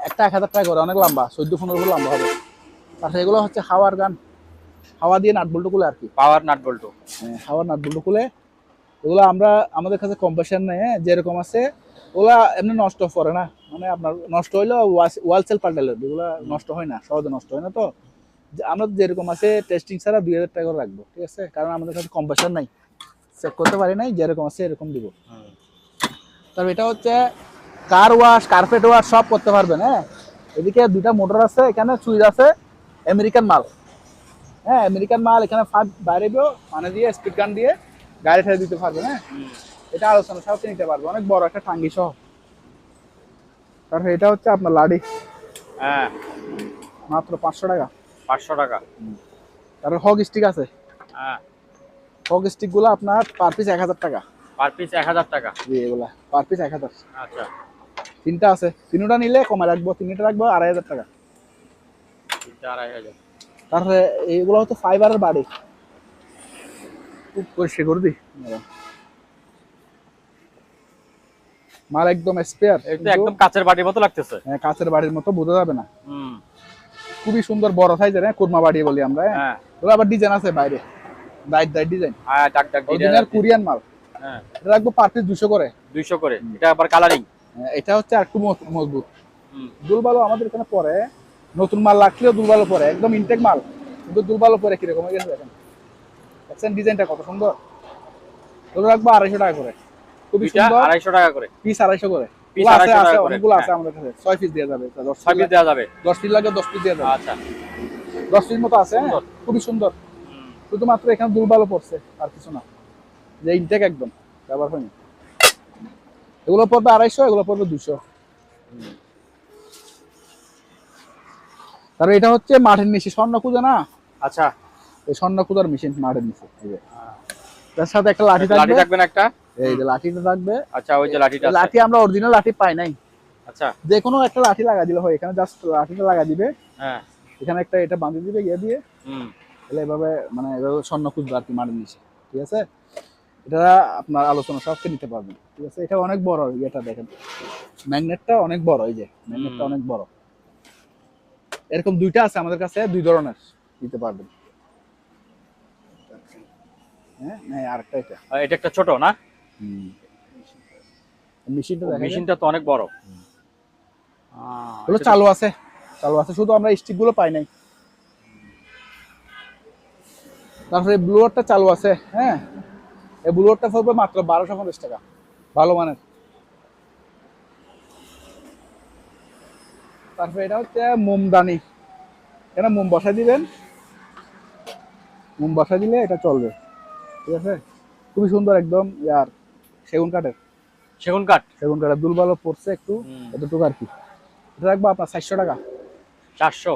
একটা 1000 টাকা করে, অনেক লম্বা, 14-15 লম্বা হবে। তারপরে এগুলো হচ্ছে হাওয়ার গান, হাওয়া দিয়ে নাট বল্টু খুলে আর কি, পাওয়ার নাট বল্টু। হাওয়ার নাট বল্টু খুলে। এগুলো আমরা আমাদের কাছে কম্প্রেসার নেই, যেরকম আছে ওগুলা এমনি নষ্ট করে না, মানে আপনার নষ্ট হইলেও ওয়াল সেল পাল্টালে এগুলো নষ্ট হয় না, সহজে নষ্ট হয় না। তো আমরা যেরকম আছে টেস্টিং ছাড়া 2000 টাকা করে রাখবো, ঠিক আছে, কারণ আমাদের কাছে কম্প্রেসার নাই, চেক করতে পারি নাই, যেরকম আছে এরকম দিব। তারপর এটা হচ্ছে কার ওয়াশ, কার্পেট ওয়াশ সব করতে পারবেন। এদিকে দুটা মোটর আছে, এখানে সুইচ আছে, আমেরিকান মাল। আমেরিকান মাল, এখানে বাইরে মানে দিয়ে স্পিড গান দিয়ে গাড়ি ঠেলে দিতে পারবেন। এটা আলোচনা সাথে নিতে পারবে, অনেক বড় একটা টাঙ্গি সহ। তারপর এটা হচ্ছে আপনার লাডি, মাত্র 500 টাকা। 500 টাকা। তারপর হক স্টিক আছে, হক স্টিক গুলো আপনার পার পিস 1000 টাকা। পার পিস 1000 টাকা। জি, এগুলা পার পিস 1000। আচ্ছা, তিনটা আছে, তিনটা নিলে কমে রাখবো, তিনটা রাখবো 2500 টাকা। 2500। তারপরে এইগুলো হচ্ছে ফাইবারের বাড়ি, খুব পরিষ্কার করে দিই মাল, একদম স্পেয়ার, একদম কাচের বাটির মতো লাগতেছে। হ্যাঁ, কাচের বাড়ির মতো, বোঝা যাবে না। খুবই সুন্দর বড় সাইজের, কুরমা বাড়ি বলি আমরা। ওগুলো আবার ডিজাইন আছে বাইরে, দাইট ডিজাইন, অরিজিনাল কোরিয়ান মাল। এটা রাখবো পার পিস 200 করে। 200 করে। এটা আবার কালারিং। এটা হচ্ছে একটু মজবুত। দুলবালো আমাদের এখানে পরে, নতুন মাল রাখলেও দুলবালো পরে, একদম ইনটেক মাল, কিন্তু দুলবালো পরে কিরকম হয়ে গেছে দেখেন, দেখছেন ডিজাইনটা কত সুন্দর। ওগুলো রাখবো 250 টাকা করে, খুবই সুন্দর। 250 টাকা করে পিস, 250 করে। পিস 250 টাকা করে। অনেকগুলো আছে আমাদের কাছে, 6 পিস দেওয়া যাবে, 6 পিস দেওয়া যাবে, 10 পিস লাগে 10 পিস দেওয়া যাবে। আচ্ছা, 10 পিস মতো আছে, খুবই সুন্দর। শুধুমাত্র এখানে দুলবালো পড়ছে, আর কিছু না, যে ইনটেক একদম ব্যবহার হয়নি। এগুলো পড়বে 250, এগুলো পড়বে 200। তারপর এটা হচ্ছে মাঠের নিচে স্বর্ণ কুজা না। আচ্ছা, এই স্বর্ণ কুজার মেশিন মাঠের নিচে, তার সাথে একটা লাঠি থাকবে। লাঠি থাকবে না একটা? এই যে লাঠিটা থাকবে। আচ্ছা, ওই যে লাঠিটা আছে। লাঠি আমরা অরিজিনাল লাঠি পাই নাই। আচ্ছা, যে কোনো একটা লাঠি লাগা দিলে হয়, এখানে জাস্ট লাঠিটা লাগা দিবে। হ্যাঁ, এখানে একটা এটা বাঁধিয়ে দিবে ইয়ে দিয়ে। তাহলে এভাবে মানে এভাবে স্বর্ণ খুঁজবে আর কি মাটির নিচে, ঠিক আছে। এটা আপনার আলোচনা সবকে নিতে পারবেন, ঠিক আছে। এটা অনেক বড়, এটা দেখেন ম্যাগনেটটা অনেক বড়, এই যে ম্যাগনেটটা অনেক বড়। এরকম দুইটা আছে আমাদের কাছে, দুই ধরনের নিতে পারবেন। হ্যাঁ, আরেকটা এটা। এটা একটা ছোট না? মেশিনটা দেখেন, মেশিনটা তো অনেক বড়। এগুলো চালু আছে, শুধু আমরা স্টিক গুলো পাই নাই। তারপরে ব্লুয়ারটা চালু আছে, হ্যাঁ। এই ব্লুয়ারটা পড়বে মাত্র 1250 টাকা, ভালো মানের। তারপরে এটা হচ্ছে মোমদানি, এখানে মোম বসাই দিবেন, মোম বসাই দিলে এটা চলবে, ঠিক আছে। খুবই সুন্দর একদম ইয়ার সেগুন কাঠের, সেগুন কাঠের দুলবালো পড়ছে একটু, এতটুকু আর কি। এটা রাখবো আপনার 400 টাকা। 400?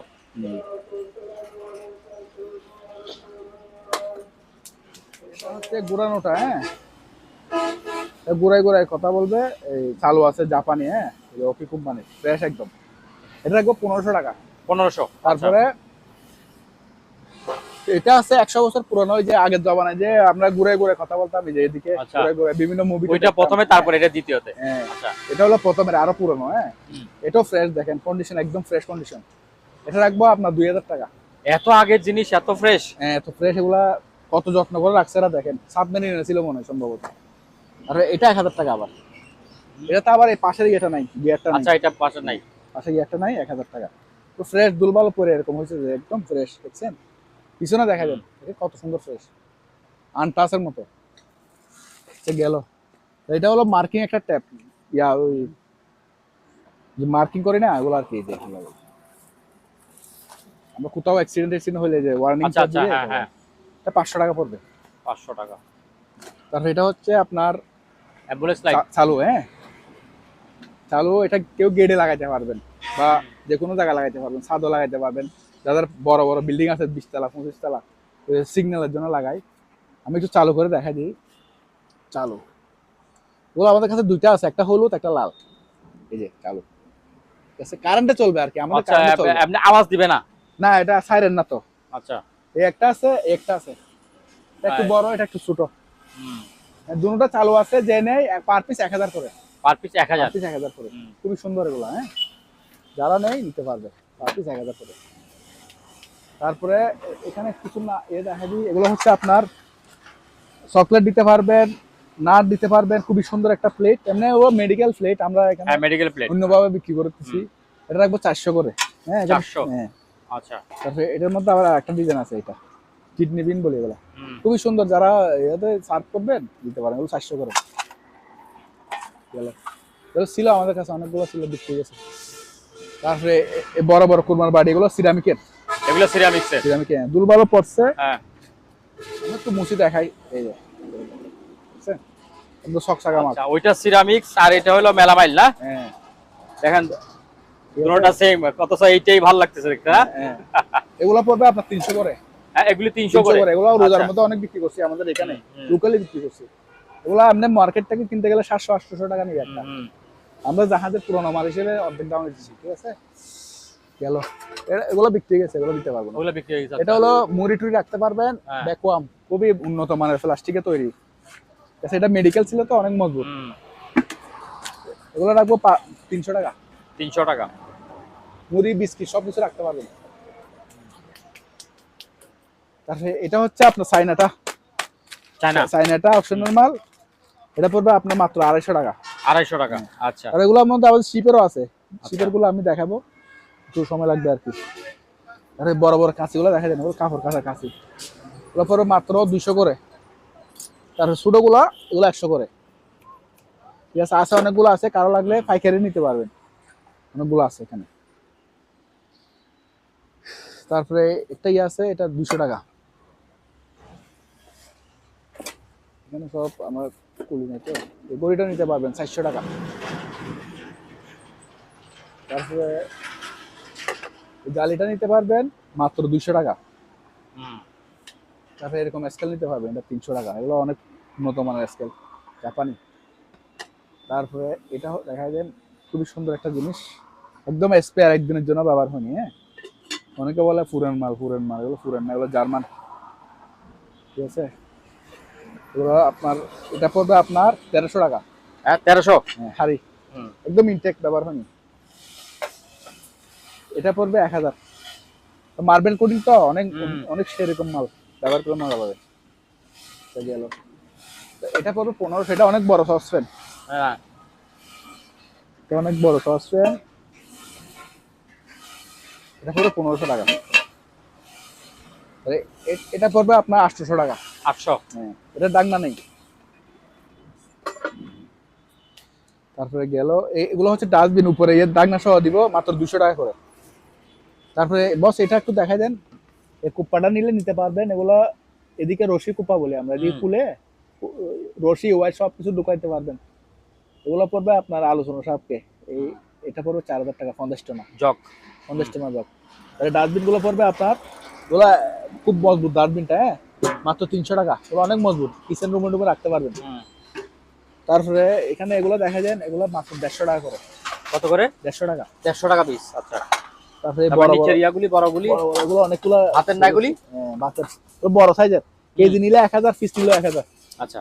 হচ্ছে ঘুরানোটা, হ্যাঁ, ঘুরাই কথা বলবে। এই চালু আছে জাপানি, হ্যাঁ, ওকি কোম্পানি, ফ্রেশ একদম। এটা রাখবো 1500 টাকা। 1500? তারপরে এটা আছে 100 বছর পুরনো, ওই যে আগের জমানায় যে আমরা ঘুরে কথা বলতাম, এই যে এদিকে ঘুরে বিভিন্ন মুভি। ওইটা প্রথমে, তারপর এটা দ্বিতীয়তে। হ্যাঁ, এটা হলো প্রথমের, আরো পুরনো। হ্যাঁ, এটাও ফ্রেশ, দেখেন কন্ডিশন একদম ফ্রেশ কন্ডিশন। এটা রাখবো আপনার 2000 টাকা। এত আগের জিনিস এত ফ্রেশ? হ্যাঁ, এত ফ্রেশ। এগুলা কত যত্ন করে রাখছে এরা, দেখেন সাবমেরিনে ছিল মনে হয় সম্ভবত। আর এটা 1000 টাকা। আবার এটা তো আবার এই পাশের ইয়েটা নাই, গিয়ারটা নাই। আচ্ছা, এটা পাশে নাই, পাশে গিয়ারটা নাই, 1000 টাকা। তো ফ্রেশ দুলবালো পরে এরকম হয়েছে যে একদম ফ্রেশ, দেখছেন পিছনে দেখা যান কত সুন্দর ফ্রেশ, আনটাচের মতো গেল। এটা হলো মার্কিং একটা ট্যাপ, ইয়া ওই যে মার্কিং করি না ওগুলো আর কি, আমরা কোথাও অ্যাক্সিডেন্ট হলে যে ওয়ার্নিং। আচ্ছা আচ্ছা, হ্যাঁ হ্যাঁ, এটা 500 টাকা পড়বে। 500 টাকা। তারপর এটা হচ্ছে আপনার অ্যাম্বুলেন্স লাইট চালু, হ্যাঁ চালু। এটা কেউ গেটে লাগাইতে পারবেন বা যে কোনো জায়গায় লাগাইতে পারবেন, ছাদও লাগাইতে পারবেন। যাদের বড় বড় বিল্ডিং আছে 20 তলা 25 তলা, সিগন্যালের জন্য লাগাই। আমি একটু চালু করে দেখা দিই। চালু ওগুলো আমাদের কাছে দুইটা আছে, একটা হলুদ একটা লাল, এই যে চালু। কারেন্টে চলবে আর কি, আমাদের কারেন্টে চলবে। আপনি আওয়াজ দিবে না? না, এটা সাইরেন না তো। আচ্ছা, এই একটা আছে, একটা আছে, এটা একটু বড়, এটা একটু ছোট। দুটোটা চালু আছে, যে নেই পার পিস 1000 করে। Per piece 1000? 1000 করে। খুবই সুন্দর এগুলো, হ্যাঁ, যারা নেই নিতে পারবে, পার পিস 1000 করে। তারপরে এখানে কিছু না এ দেখা দিই, এগুলো হচ্ছে আপনার চকলেট দিতে পারবেন, নাট দিতে পারবেন। খুবই সুন্দর একটা প্লেট, এমনি ও মেডিকেল প্লেট, আমরা এখানে মেডিকেল প্লেট অন্যভাবে বিক্রি করতেছি। এটা রাখবো 400 করে। হ্যাঁ, 400? হ্যাঁ। আচ্ছা, তারপরে এটার মধ্যে আবার একটা ডিজাইন আছে, এটা কিডনি বিন বলে এগুলো, খুবই সুন্দর। যারা এতে সার্ভ করবেন দিতে পারেন, এগুলো 400 করে গেল। ছিল আমাদের কাছে অনেকগুলো ছিল, বিক্রি গেছে। তারপরে বড় বড় কুরবান বাড়ি, এগুলো সিরামিকের, এগুলো সিরামিক্সের। সিরামিক, হ্যাঁ, দুলবালো পড়ছে। হ্যাঁ, আমি একটু মুছি দেখাই, এই যে বুঝছেন একদম সকসাগা মাছ। আচ্ছা, ওইটা সিরামিক্স আর এটা হলো মেলামাইল না? হ্যাঁ, দেখেন দুটোটা সেম, কত এইটাই ভালো লাগতেছে দেখতে। হ্যাঁ, এগুলো পড়বে আপনার 300 করে। হ্যাঁ, এগুলি 300 করে। এগুলো রোজার মধ্যে অনেক বিক্রি করছি আমাদের এখানে, লোকালি বিক্রি করছি। এগুলো আপনি মার্কেট থেকে কিনতে গেলে 700-800 টাকা নিবে একটা। আমরা জাহাজের পুরোনো মাল হিসেবে অর্ধেক দামে দিচ্ছি, ঠিক আছে। গেল, এগুলো বিক্রি গেছে, এগুলো দিতে পারবো না। ওগুলো বিক্রি হয়ে গেছে। এটা হলো মুড়ি টুড়ি রাখতে পারবেন, ভ্যাকুয়াম, খুবই উন্নত মানের প্লাস্টিকে তৈরি। এটা মেডিকেল ছিল তো, অনেক মজবুত। এগুলো রাখবো 300 টাকা। 300 টাকা। মুড়ি বিস্কিট সবকিছু রাখতে পারবেন। তারপরে এটা হচ্ছে আপনার চাইনাটা অপশনাল মাল। এটা পড়বে আপনার মাত্র 250 টাকা। 250 টাকা, আচ্ছা। আর এগুলোর মধ্যে আবার শিপেরও আছে, শিপের গুলো আমি দেখাবো, একটু সময় লাগবে আর কি। আরে বড় বড় কাঁচিগুলো দেখা যায় না, কাপড় কাঁচা কাঁচি, ওগুলো পড়বে মাত্র 200 করে। তারপরে ছোটো গুলা, এগুলো 100 করে। ঠিক আছে, আছে অনেকগুলো আছে, কারো লাগলে পাইকারি নিতে পারবেন, অনেকগুলো আছে এখানে। তারপরে একটা আছে, এটা 200 টাকা। এখানে সব আমার কুলি নেই তো, এই গড়িটা নিতে পারবেন 400 টাকা। তারপরে জালিটা নিতে পারবেন মাত্র 200 টাকা। তারপরে এরকম স্কেল নিতে পারবেন, এটা 300 টাকা। এগুলো অনেক উন্নত মানের স্কেল, জাপানি। তারপরে এটা দেখা যায় খুবই সুন্দর একটা জিনিস, একদম স্পেয়ার, একদিনের জন্য ব্যবহার হয়নি। হ্যাঁ, অনেকে বলে পুরান মাল, এগুলো পুরান না, এগুলো জার্মান। ঠিক আছে, এগুলো আপনার এটা পড়বে আপনার 1300 টাকা। হ্যাঁ 1300। হ্যাঁ, হাড়ি একদম ইনটেক, ব্যবহার হয়নি। এটা পড়বে 1000। মার্বেল কোটিং তো অনেক অনেক সেরকম মাল ব্যবহার করে মাল পাবে। গেল, এটা পড়বে 1500। এটা অনেক বড় সসপ্যান। হ্যাঁ, এটা অনেক বড় সসপ্যান। এটা পড়বে 1500 টাকা। এটা পড়বে আপনার 800 টাকা। 800। হ্যাঁ, এটা ডাকনা নেই। তারপরে গেল, এগুলো হচ্ছে ডাস্টবিন, উপরে এর ডাকনা সহ দিব মাত্র 200 টাকা করে। তারপরে বস এটা একটু দেখাই দেন, এই কুপ্পাটা নিলে নিতে পারবেন। এগুলো এদিকে রশি কুপ্পা বলি আমরা, এদিকে খুলে রশি ওয়াই সব কিছু ঢুকাইতে পারবেন। এগুলো পড়বে আপনার আলোচনা সাপকে, এটা পড়বে 4000 টাকা। 50 টাকা জগ, 50 টাকা জগ। তাহলে ডাস্টবিন গুলো পড়বে আপনার, এগুলো খুব মজবুত ডাস্টবিনটা। হ্যাঁ, মাত্র 300 টাকা। এগুলো অনেক মজবুত, কিচেন রুমে ডুমে রাখতে পারবেন। তারপরে এখানে এগুলো দেখা যায়, এগুলো মাত্র 150 টাকা করে। কত করে? 150 টাকা। 150 টাকা পিস। আচ্ছা, তারপরে বড় নিচের ইয়াগুলি, বড়গুলি, এগুলো অনেকগুলো হাতের নাইগুলি। হ্যাঁ, বাতের বড় সাইজের, কেজি নিলে 1000, পিস নিলে 1000। আচ্ছা,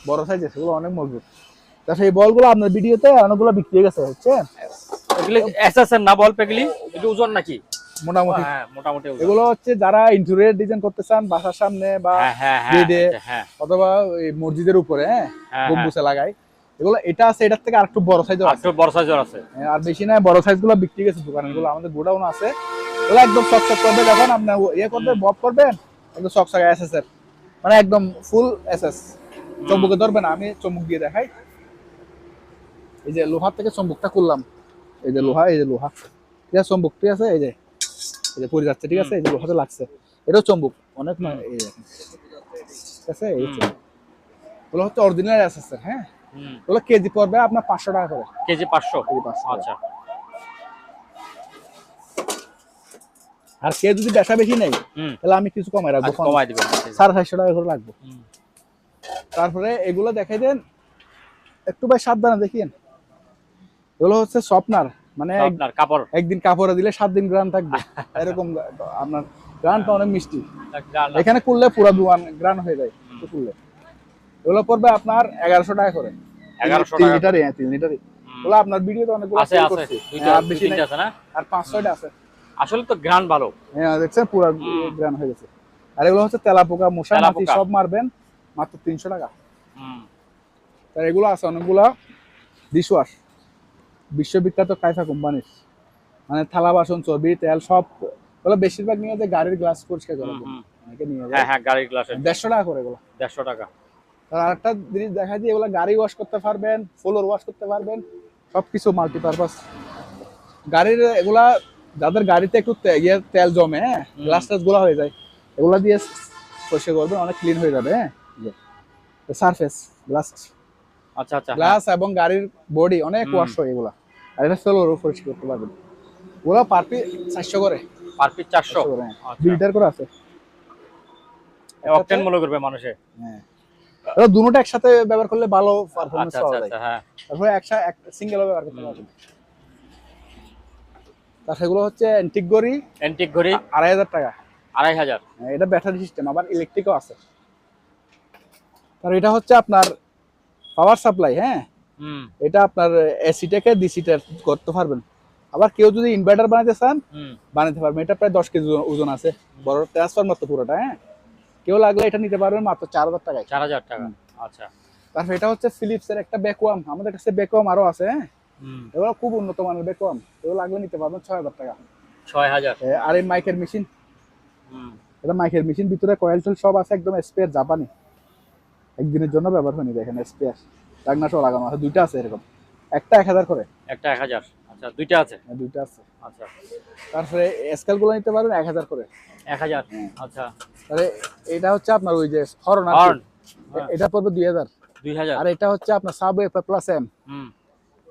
বড় সাইজের, সেগুলো অনেক মজবুত। তারপরে এই বলগুলো আপনার ভিডিওতে অনেকগুলো বিক্রি হয়ে গেছে, হচ্ছে এগুলি এসএসএর না বল পেগুলি, একটু ওজন নাকি? মোটামুটি। হ্যাঁ, মোটামুটি ওজন। এগুলো হচ্ছে যারা ইন্টেরিয়র ডিজাইন করতে চান বাসার সামনে বা বেডে অথবা এই মসজিদের উপরে, হ্যাঁ, গম্বুজে লাগায়, এগুলো এটা আছে, এটার থেকে আরেকটু বড় সাইজের আছে। বড় সাইজের আছে। আর বেশি না, বড় সাইজগুলো বিক্রি গেছে দোকানে। এগুলো আমাদের গোডাউন আছে। এগুলো একদম চকচক করবে, যখন আপনি ইয়ে করবে, বব করবেন, একদম চকচক এসএস এর, মানে একদম ফুল এসএস। চম্বুকে ধরবে না, আমি চম্বুক দিয়ে দেখাই। এই যে লোহার থেকে চম্বুকটা করলাম, এই যে লোহা, এই যে লোহা, ঠিক আছে, চম্বুক, ঠিক আছে, এই যে পড়ে যাচ্ছে, ঠিক আছে, এই যে লোহাতে লাগছে, এটাও চম্বুক অনেক। এই দেখেন, ঠিক আছে, এই এগুলো হচ্ছে অরিজিনাল এসএস এর। হ্যাঁ, এগুলো কেজি পড়বে আপনার 500 টাকা করে। কেজি 500? কেজি 500। আচ্ছা। আর কে যদি বেশা বেশি নেই, তাহলে আমি কিছু কমাই রাখবো, কমাই দিবেন, 450 টাকা করে লাগবে। তারপরে এগুলো দেখাই দেন একটু, ভাই সাবধানে দেখিয়েন। এগুলো হচ্ছে স্বপ্নার, মানে কাপড়, একদিন কাপড়ে দিলে 7 দিন গ্রান থাকবে, এরকম। আপনার গ্রানটা অনেক মিষ্টি, এখানে করলে পুরো দুয়ান গ্রান হয়ে যায় করলে। এগুলো পড়বে আপনার 1100 টাকা করে। 1100 3 টাকা। লিটারই, হ্যাঁ 3 লিটারই। এগুলো আপনার ভিডিওতে অনেকগুলো আছে, আছে, আর বেশি নাই, আছে না, আর 500টা আছে। আসলে তো গ্রান ভালো। হ্যাঁ, দেখছেন পুরো গ্রান হয়ে গেছে। আর এগুলো হচ্ছে তেলাপোকা, মশা মাছি সব মারবেন, মাত্র 300 টাকা। তার এগুলো আছে অনেকগুলা ডিশওয়াশ, বিশ্ববিখ্যাত কাইফা কোম্পানির, মানে থালা বাসন, চর্বি, তেল সব। ওগুলো বেশিরভাগ নিয়ে যায় গাড়ির গ্লাস পরিষ্কার করার জন্য, অনেকে নিয়ে যায়। হ্যাঁ, গাড়ির গ্লাস 150 টাকা করে এগুলো। 150 টাকা। আর আরেকটা জিনিস দেখা যায়, এগুলো গাড়ি ওয়াশ করতে পারবেন, ফ্লোর ওয়াশ করতে পারবেন, সবকিছু মাল্টিপারপাস গাড়ির। এগুলা যাদের গাড়িতে একটু তেল জমে, হ্যাঁ, গ্লাস টাস গুলা হয়ে যায়, এগুলা দিয়ে পরিষ্কার করবেন, অনেক ক্লিন হয়ে যাবে। হ্যাঁ, সারফেস গ্লাস, আচ্ছা আচ্ছা, গ্লাস এবং গাড়ির বডি অনেক ওয়াশ হয় এগুলা। আর এটা ফ্লোর পরিষ্কার করতে পারবেন। ওগুলো পার পিস 400 করে। পার পিস 400 করে, 2 লিটার করে আছে। অকটেন মনে করবে মানুষে। হ্যাঁ, এটা দুটোটা একসাথে ব্যবহার করলে ভালো পারফরম্যান্স পাওয়া যায়। হ্যাঁ, তারপরে এক সিঙ্গেল ব্যবহার করতে পারবেন। তার সেগুলো হচ্ছে অ্যান্টিক ঘড়ি। 2500 টাকা। 2500। এটা ব্যাটারি সিস্টেম, আবার ইলেকট্রিকও আছে। আর এটা হচ্ছে আপনার পাওয়ার সাপ্লাই। হ্যাঁ, এটা আপনার এসি থেকে ডিসি করতে পারবেন। আবার কেউ যদি ইনভার্টার বানাতে চান, বানাতে পারবেন। এটা প্রায় 10 কেজি ওজন আছে, বড় ট্রান্সফরমার তো পুরোটা। হ্যাঁ, কেউ লাগলে এটা নিতে পারবেন মাত্র 4000 টাকায়। 4000 টাকা। আচ্ছা। তারপর এটা হচ্ছে ফিলিপস এর একটা ব্যাকুয়াম, আমাদের কাছে ব্যাকুয়াম আরো আছে। হ্যাঁ, এগুলো খুব উন্নত মানের ব্যাকুয়াম, এগুলো লাগলে নিতে পারবেন 6000 টাকা। 6000। আর এই মাইকের মেশিন, এটা মাইকের মেশিন, ভিতরে কয়েল টল সব আছে, একদম স্পেয়ার জাপানি, একদিনের জন্য ব্যবহার হয়নি। দেখেন স্পেয়ার, রাগনা সহ লাগানো আছে, দুইটা আছে এরকম। একটা 1000 করে। একটা 1000। আচ্ছা, দুইটা আছে? হ্যাঁ, দুইটা আছে। আচ্ছা। তারপরে স্কেল গুলো নিতে পারবেন 1000 করে। 1000। আচ্ছা। তাহলে এটা হচ্ছে আপনার ওই যে হর্ন, এটা পড়বে 2000। আর এটা হচ্ছে আপনার সাবওয়ে প্লাস এম,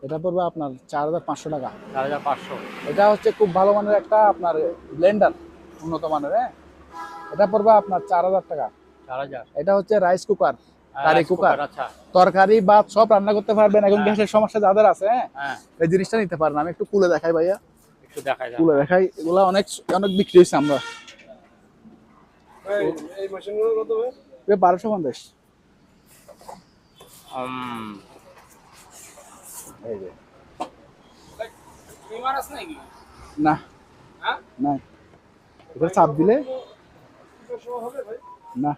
এটা পড়বে আপনার 4500 টাকা। 4500। এটা হচ্ছে খুব ভালো মানের একটা আপনার ব্লেন্ডার, উন্নত মানের। হ্যাঁ, এটা পড়বে আপনার 4000 টাকা। 4000। এটা হচ্ছে রাইস কুকার, কারি কুকার, আচ্ছা, তরকারি ভাত সব রান্না করতে পারবেন। এখন হ্যাঁ। গ্যাসের সমস্যা যাদের আছে, হ্যাঁ এই জিনিসটা নিতে পারেন। আমি একটু খুলে দেখাই ভাইয়া, একটু দেখাই যাও। খুলে দেখাই। এগুলা অনেক অনেক বিক্রি হয়েছে আমরা। এই মেশিনগুলো কত ভাই? 1250। এই যে বিমার আছে নাকি? না হ্যাঁ? না, এটা চাপ দিলে হবে ভাই? না।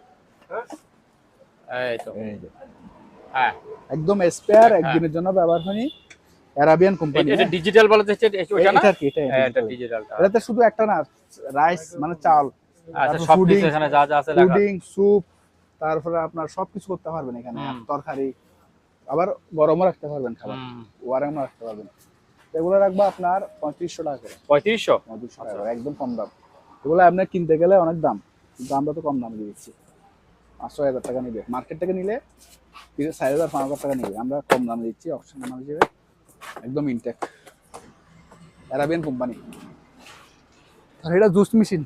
হ্যাঁ? এই তো, এই যে হ্যাঁ একদম স্পেয়ার, হ্যাঁ। একদিনের জন্য ব্যবহার হয়নি। Arabian company. এটা ডিজিটাল বলা যাচ্ছে ওইটা না? এটা কি? হ্যাঁ এটা এটা ডিজিটালটা। এটাতে শুধু একটা না, রাইস মানে চাল, আচ্ছা সব কিছু এখানে যা যা আছে লেখা। পুডিং, স্যুপ, তারপরে আপনার সবকিছু করতে পারবেন এখানে। তরকারি, আবার গরমও রাখতে পারবেন, খাবার ওয়ারেমও রাখতে পারবেন। এগুলো রাখবো আপনার 3500 টাকা করে। 3500? 3500 টাকা করে, একদম কম দাম। এগুলো আপনি কিনতে গেলে অনেক দাম, কিন্তু আমরা তো কম দামে দিয়ে দিচ্ছি। 500-1000 টাকা নিবে, মার্কেট থেকে নিলে 4000-5000 টাকা নিবে। আমরা কম দামে দিচ্ছি, অপশন নাম হিসেবে একদম ইনটেক, অ্যারাবিয়ান কোম্পানি। আর এটা জুস মেশিন,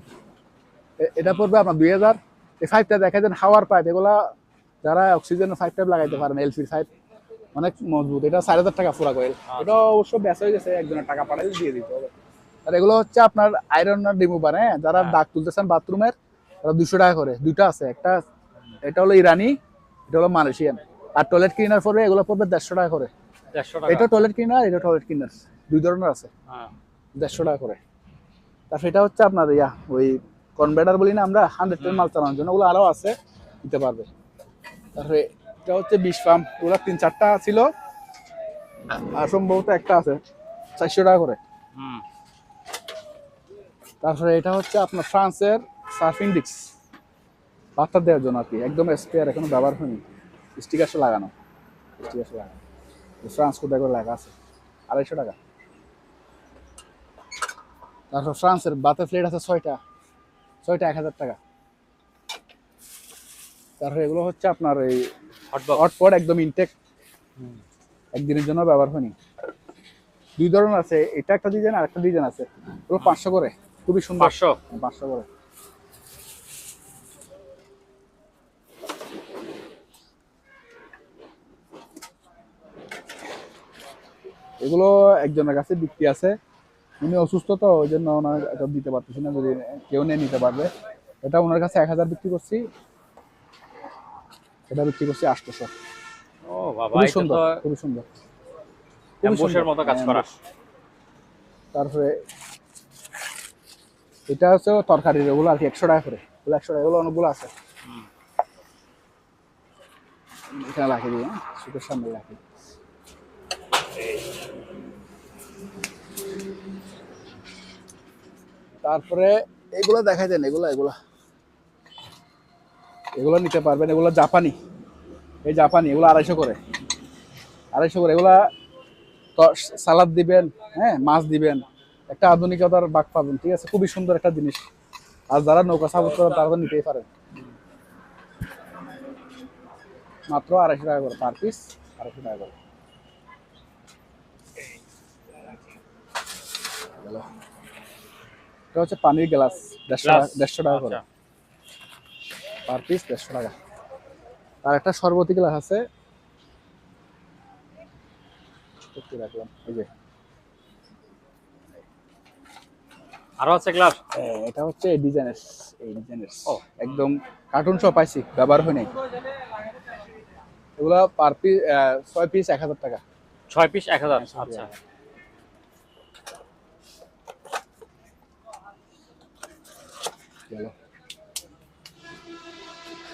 এটা পড়বে আপনার 2000। এই পাইপটা দেখা যায় হাওয়ার পাইপ, এগুলা যারা অক্সিজেনের পাইপ টাইপ লাগাইতে পারেন, এলপির পাইপ অনেক মজবুত। এটা 4000 টাকা পুরা কয়েল। এটা অবশ্য বেচ হয়ে গেছে, একজনের টাকা পাঠাইলে দিয়ে দিতে হবে। আর এগুলো হচ্ছে আপনার আয়রন রিমুভার। হ্যাঁ, যারা দাগ তুলতেছেন বাথরুমের, তারা 200 টাকা করে। দুইটা আছে, একটা এটা হলো ইরানি, এটা হলো মালয়েশিয়ান। আর টয়লেট ক্লিনার পড়বে, এগুলো পড়বে 150 টাকা করে। 150 টাকা? এটা টয়লেট ক্লিনার, এটা টয়লেট ক্লিনার, দুই ধরনের আছে। হ্যাঁ 150 টাকা করে। তারপর এটা হচ্ছে আপনার ওই কনভের্টার বলি না আমরা, 100 মাল চালানোর জন্য, ওগুলো আরো আছে, দিতে পারবে। তারপরে এটা হচ্ছে 20 পাম্প, ওগুলো 3-4টা ছিল, আর সম্ভবত একটা আছে, 400 টাকা করে। তারপরে এটা হচ্ছে আপনার ফ্রান্সের সার্ফিং ডিস্ক, বাচ্চা দেওয়ার জন্য আর কি, একদম স্পেয়ার, এখনো ব্যবহার হয়নি। স্টিকার লাগানো, স্টিকার লাগানো, ফ্রান্স কোথায় করে লেখা আছে, 250 টাকা। তারপর ফ্রান্সের বাতের প্লেট আছে 6টা 1000 টাকা। তারপরে এগুলো হচ্ছে আপনার এই হটপট, একদম ইনটেক, একদিনের জন্য ব্যবহার হয়নি। দুই ধরনের আছে, এটা একটা ডিজাইন আর একটা ডিজাইন আছে, ওগুলো 500 করে, খুবই সুন্দর। 500 করে। এগুলো একজনের কাছে বিক্রি আছে, উনি অসুস্থ তো, ওই জন্য ওনার এটা দিতে পারতেছি না, যদি কেউ নিয়ে নিতে পারবে। এটা ওনার কাছে 1000 বিক্রি করছি, এটা বিক্রি করছি 800। ও বাবা, খুবই এটা সুন্দর, তো খুবই সুন্দর, অ্যাম্বুশের মতো কাজ করা। তারপরে এটা হচ্ছে তরকারির, ওগুলো আর কি 100 টাকা করে, ওগুলো 100 টাকা, ওগুলো অনেকগুলো আছে। এখানে রাখি দিই, হ্যাঁ, সুখের সামনে রাখি। তারপরে এগুলো দেখাই দেন, এগুলো নিতে পারবেন। এগুলো জাপানি, এই জাপানি, এগুলো 250 করে, 250 করে। এগুলা সালাদ দিবেন, হ্যাঁ, মাছ দিবেন, একটা আধুনিকতার বাক পাবেন, ঠিক আছে। খুবই সুন্দর একটা জিনিস। আর যারা নৌকা সাপোর্ট করেন তারা তো নিতেই পারেন। মাত্র 250 টাকা করে পার পিস, 250 টাকা করে। এটা হচ্ছে পানির গ্লাস, 150 টাকা করে পার পিস, 150 টাকা। আর একটা শরবতি গ্লাস আছে, রাখলাম, এই যে আরো আছে গ্লাস। এটা হচ্ছে এই ডিজাইনের, একদম কার্টুন সহ পাইছি, ব্যবহার হয় নাই। এগুলা পার পিস 6 পিস 1000 টাকা। 6 পিস 1000। আচ্ছা,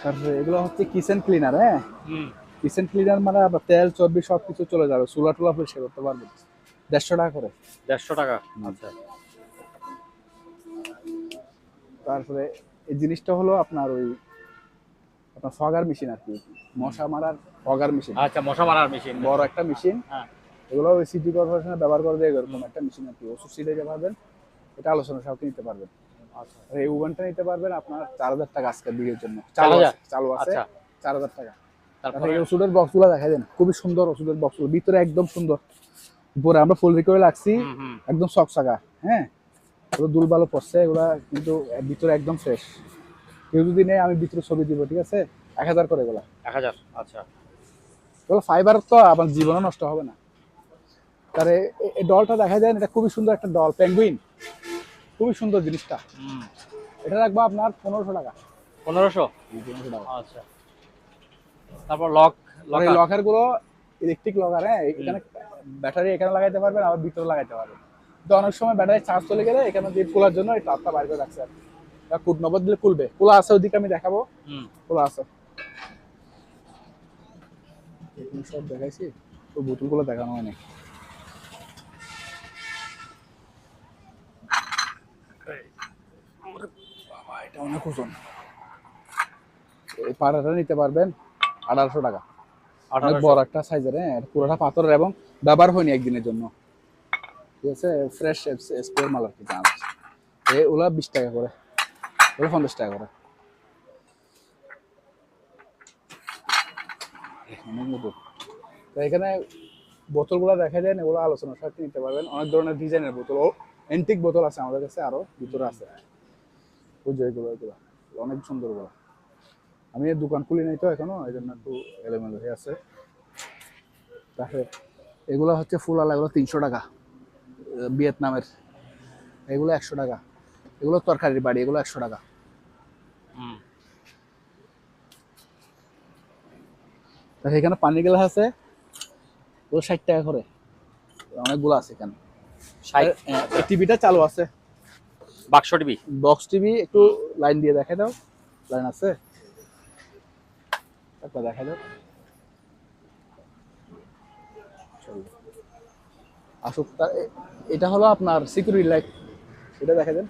তারপরে এগুলো হচ্ছে কিচেন ক্লিনার। হ্যাঁ, কিচেন ক্লিনার মানে আপনার তেল চর্বি সবকিছু চলে যাবে, চুলা টুলা পরিষ্কার করতে পারবেন। 150 টাকা করে। 150 টাকা। আচ্ছা। তারপরে এই জিনিসটা হলো আপনার আপনার ফগার মেশিন আর কি, মশা মারার ফগার মেশিন। আচ্ছা, মশা মারার মেশিন, বড় একটা মেশিন। হ্যাঁ, এগুলো ওই সিটি কর্পোরেশনে ব্যবহার করে দেয়, এরকম একটা মেশিন আর কি। ওষুধ ছিটাইতে পারবেন, এটা আলোচনা সাথে নিতে পারবেন। আচ্ছা, এই ওভেনটা নিতে পারবেন আপনার 4000 টাকা আজকের ভিডিওর জন্য। 4000 চালু আছে, আচ্ছা, 4000 টাকা। তারপরে এই ওষুধের বক্সগুলো দেখাই দেন, খুবই সুন্দর ওষুধের বক্সগুলো, ভিতরে একদম সুন্দর। উপরে আমরা ফুল করে রাখছি, একদম চকচকা। হ্যাঁ, ওগুলো দুল ভালো পড়ছে, এগুলা কিন্তু ভিতরে একদম ফ্রেশ। কেউ যদি নেই, আমি ভিতরে ছবি দিব, ঠিক আছে। 1000 করে এগুলা। 1000। আচ্ছা, এগুলো ফাইবার তো আমার জীবনে নষ্ট হবে না। তার এই ডলটা দেখা যায়, এটা খুবই সুন্দর একটা ডল, পেঙ্গুইন, খুবই সুন্দর জিনিসটা। এটা রাখবো আপনার 1500 টাকা। 1500? 1500 টাকা। আচ্ছা, তারপর লক, এই লকার গুলো ইলেকট্রিক লকার, হ্যাঁ, এখানে ব্যাটারি এখানে লাগাইতে পারবেন, আবার ভিতরে লাগাইতে পারবেন। তো অনেক সময় ব্যাটারি চার্জ চলে গেলে এখানে দিয়ে খোলার জন্য এই তারটা বাইরে করে রাখছে। আর কুট নবদ দিলে খুলবে, খোলা আছে, ওদিকে আমি দেখাবো। খোলা আছে, সব দেখাইছি, তো বোতলগুলো দেখানো হয়নি। এটা অনেক ওজন। এই পাড়াটা নিতে পারবেন 1800 টাকা। অনেক বড় একটা সাইজের, হ্যাঁ, পুরোটা পাথরের এবং ব্যবহার হয়নি একদিনের জন্য, ঠিক আছে। ফ্রেশ স্প্রে মাল আর কি। ওগুলা 20 টাকা করে, ওগুলো 50 টাকা করে। তো এখানে বোতলগুলো দেখা যায়, এগুলো আলোচনার সাথে নিতে পারবেন। অনেক ধরনের ডিজাইনের বোতল, এন্টিক বোতল আছে আমাদের কাছে, আরো ভিতরে আছে, বুঝছো, এগুলো অনেক সুন্দর। গুলো আমি দোকান খুলি নাই তো এখনো, এই জন্য একটু এলোমেলো হয়ে আছে। তারপরে এগুলো হচ্ছে ফুল আলা, এগুলো 300 টাকা, ভিয়েতনামের। এগুলো 100 টাকা। এগুলো তরকারির বাড়ি, এগুলো 100 টাকা। এখানে পানি গ্লাস আছে, ওগুলো 60 টাকা করে। অনেকগুলো আছে এখানে। টিভিটা চালু আছে, বাক্স টিভি, বক্স টিভি। একটু লাইন দিয়ে দেখাই দাও, লাইন আছে, একটা দেখাই দাও। আসুক, এটা হলো আপনার সিকিউরিটি লাইট, এটা দেখা দেন,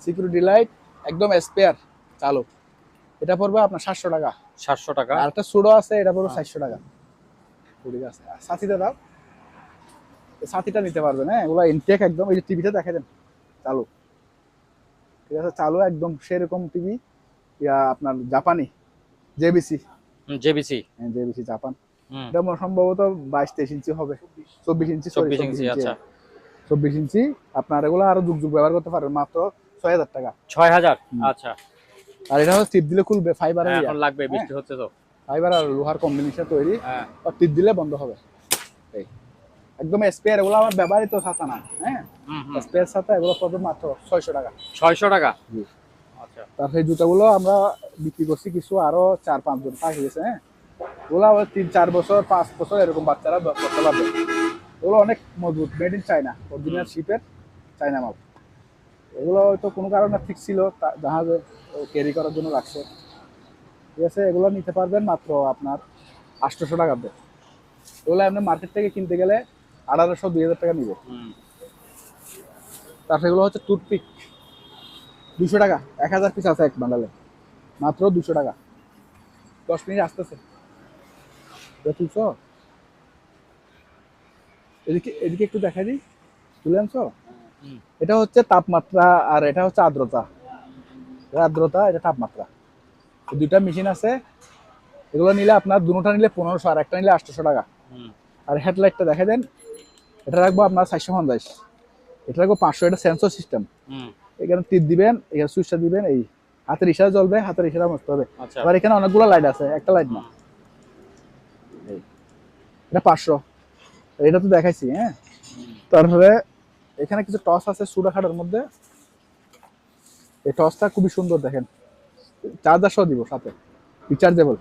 সিকিউরিটি লাইট একদম স্পেয়ার চালু। এটা পড়বে আপনার 700 টাকা। 700 টাকা। আর একটা সুডো আছে, এটা পড়বে 400 টাকা। ঠিক আছে, সাথীটা দাও, সাথীটা নিতে পারবেন, হ্যাঁ, এগুলো ইনটেক একদম। এই যে টিভিটা দেখা দেন চালু, ঠিক আছে, চালু একদম সেরকম টিভি। আপনার জাপানি জেবিসি, জেবিসি জাপান। এটা সম্ভবত 22-23 ইঞ্চি হবে, 24 ইঞ্চি। 24 ইঞ্চি, আচ্ছা, 24 ইঞ্চি। আপনার এগুলো আরো যুগ ব্যবহার করতে পারবেন, মাত্র 6000 টাকা। 6000? আচ্ছা। আর এটা হচ্ছে টিপ দিলে খুলবে, ফাইবার এখন লাগবে, বৃষ্টি হচ্ছে তো, ফাইবার আর লোহার কম্বিনেশন তৈরি, আর টিপ দিলে বন্ধ হবে। এই একদম স্পেয়ার, এগুলো আমার ব্যবহৃত ছাতা না, হ্যাঁ, স্পেয়ার ছাতা। এগুলো পড়বে মাত্র 600 টাকা। 600 টাকা? আচ্ছা। তারপরে জুতাগুলো আমরা বিক্রি করছি কিছু, আরো 4-5 জন পাখি গেছে, হ্যাঁ, ওগুলো 3-4 বছর 5 বছর এরকম বাচ্চারা করতে পারবে। ওগুলো অনেক মজবুত, মেড ইন চায়না, অরিজিনাল শিপের চায়না মাল। এগুলো হয়তো কোনো কারণে ঠিক ছিল, জাহাজে ক্যারি করার জন্য রাখছে, ঠিক আছে। এগুলো নিতে পারবেন মাত্র আপনার 800 টাকা দিয়ে। এগুলো আপনি মার্কেট থেকে কিনতে গেলে 1800-2000 টাকা নিবে। তারপরে এগুলো হচ্ছে টুথপিক, 200 টাকা, 1000 পিস আছে এক বান্ডালে, মাত্র 200 টাকা। 10 মিনিট আসতেছে, তুলছো, এদিকে একটু দেখা দিই, তুলে আনছো। এটা হচ্ছে তাপমাত্রা, আর এটা হচ্ছে আর্দ্রতা। এটা তাপমাত্রা। দুইটা মেশিন আছে, এগুলো নিলে আপনার দুটোটা নিলে 1500, আর একটা নিলে 800 টাকা। আর হেডলাইটটা দেখা দেন, এটা রাখবো আপনার 450। এটা রাখবো 500। এটা সেন্সর সিস্টেম, এখানে টিপ দিবেন, এখানে সুইচটা দিবেন, এই হাতের ইশারা জ্বলবে, হাতের ইশারা বুঝতে হবে। আবার এখানে অনেকগুলো লাইট আছে, একটা লাইট না। এটা 500, এটা তো দেখাইছি, হ্যাঁ। তারপরে এখানে কিছু টস আছে সুডাখাটার মধ্যে, এই টসটা খুবই সুন্দর, দেখেন, চার্জার সহ দিব সাথে, রিচার্জেবল,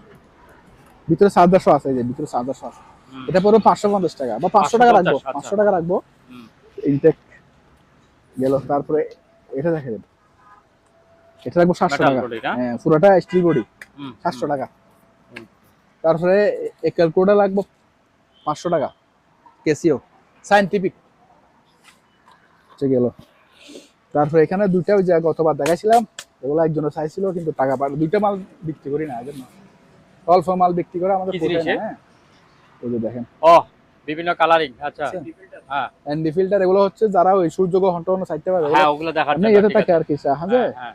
ভিতরে চার্জার সহ আছে, এই যে ভিতরে চার্জার সহ আছে। এটা পড়বে 550 টাকা বা 500 টাকা রাখবো, 500 টাকা রাখবো। ইনটেক গেল। তারপরে এটা দেখে দেন, এটা রাখবো 700 টাকা, হ্যাঁ, পুরোটা স্টিল বডি, 700 টাকা। তারপরে এই ক্যালকুলেটর লাগবো 500 টাকা, ক্যাসিও সায়েন্টিফিক গেল। তারপরে এখানে দুইটা, ওই যে গতবার দেখাইছিলাম, এগুলো একজনের চাইছিল কিন্তু টাকা পায়, দুইটা মাল বিক্রি করি না, এজন্য অল্প মাল বিক্রি করে আমাদের পোষায় না, হ্যাঁ। এই যে দেখেন, বিভিন্ন কালারিং, আচ্ছা, হ্যাঁ, এনডি ফিল্টার। এগুলো হচ্ছে যারা ওই সূর্য গ্রহণ চাইতে পারে, হ্যাঁ, ওগুলো দেখার জন্য এটা থাকে আর কি, হ্যাঁ,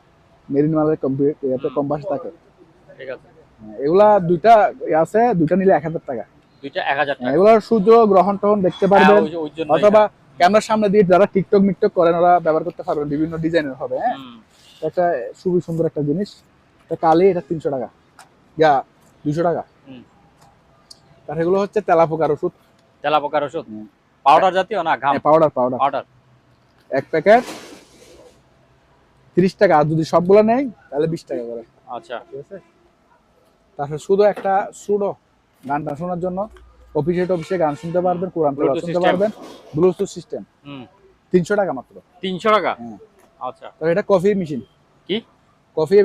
মেরিন মালের কম্পাস থাকে, ঠিক আছে। এগুলা দুইটা আছে, দুইটা নিলে 1000 টাকা, দুইটা 1000 টাকা। এগুলো সূর্য গ্রহণ দেখতে পারবেন, অথবা ক্যামেরার সামনে দিয়ে যারা টিকটক করেন ওরা ব্যবহার করতে পারবেন, বিভিন্ন ডিজাইনের হবে, হ্যাঁ। একটা খুবই সুন্দর একটা জিনিস, এটা কালি, এটা 300 টাকা। 200 টাকা। হুম। আর এগুলো হচ্ছে তেলাপোকার ওষুধ। তেলাপোকার ওষুধ পাউডার জাতীয় না ঘাম? Powder powder. এক প্যাকেট 30 টাকা, আর যদি সবগুলো নেই তাহলে 20 টাকা করে। আচ্ছা। ঠিক আছে। তারপরে শুধু একটা সুডো গানটা শোনার জন্য অফিসে গান শুনতে পারবেন, কোরআন তেলাওয়াত শুনতে পারবেন, ব্লুটুথ সিস্টেম। 300 টাকা মাত্র। 300 টাকা? হ্যাঁ। আচ্ছা। তো এটা কফি মেশিন। কি কফি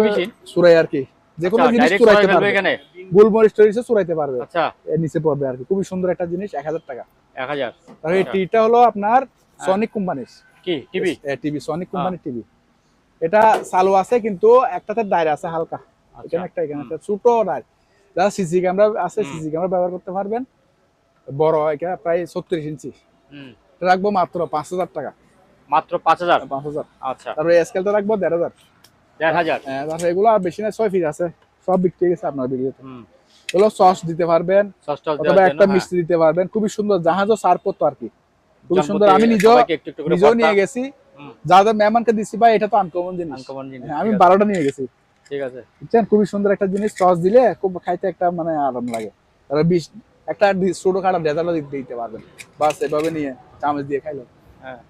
মেশিন? সুরাই আর কি, যে কোনো জিনিস সুরাইতে পারবে এখানে, গোলমরিচ টরিচে সুরাইতে পারবে। আচ্ছা। এর নিচে পড়বে আর কি, খুবই সুন্দর একটা জিনিস। 1000 টাকা। 1000। আর এই টিটা হলো আপনার সনিক কোম্পানির। কি টিভি? টিভি, সনিক কোম্পানির টিভি। এটা চালু আছে কিন্তু একটাতে ডায়রা আছে হালকা, এখানে একটা ছোট ডায়রা। যারা সিসি ক্যামেরা আছে সিসি ক্যামেরা ব্যবহার করতে পারবেন। বড় এটা প্রায় 36 ইঞ্চি। এটা রাখবো মাত্র 5000 টাকা। মাত্র 5000? 5000। আচ্ছা। তারপরে স্কেলটা রাখবো 1500। 1500? হ্যাঁ। তারপরে এগুলো আর বেশি না, 6 পিস আছে, সব বিক্রি হয়ে গেছে আপনার ভিডিওতে। এগুলো সস দিতে পারবেন, অথবা একটা মিষ্টি দিতে পারবেন। খুবই সুন্দর, জাহাজও সার্ভ করতো আর কি, খুবই সুন্দর। আমি নিজেও নিয়ে গেছি, যাদের মেহমানকে দিচ্ছি ভাই, এটা তো আনকমন জিনিস। আমি 12টা নিয়ে গেছি। ঠিক আছে। বুঝছেন, খুবই সুন্দর একটা জিনিস। সস দিলে খুব খাইতে একটা মানে আরাম লাগে। তারপরে 20 একটা ছোট খাটা ডেজার্টও দিতে পারবেন, বাস এভাবে নিয়ে চামচ দিয়ে খাইলেন। হ্যাঁ,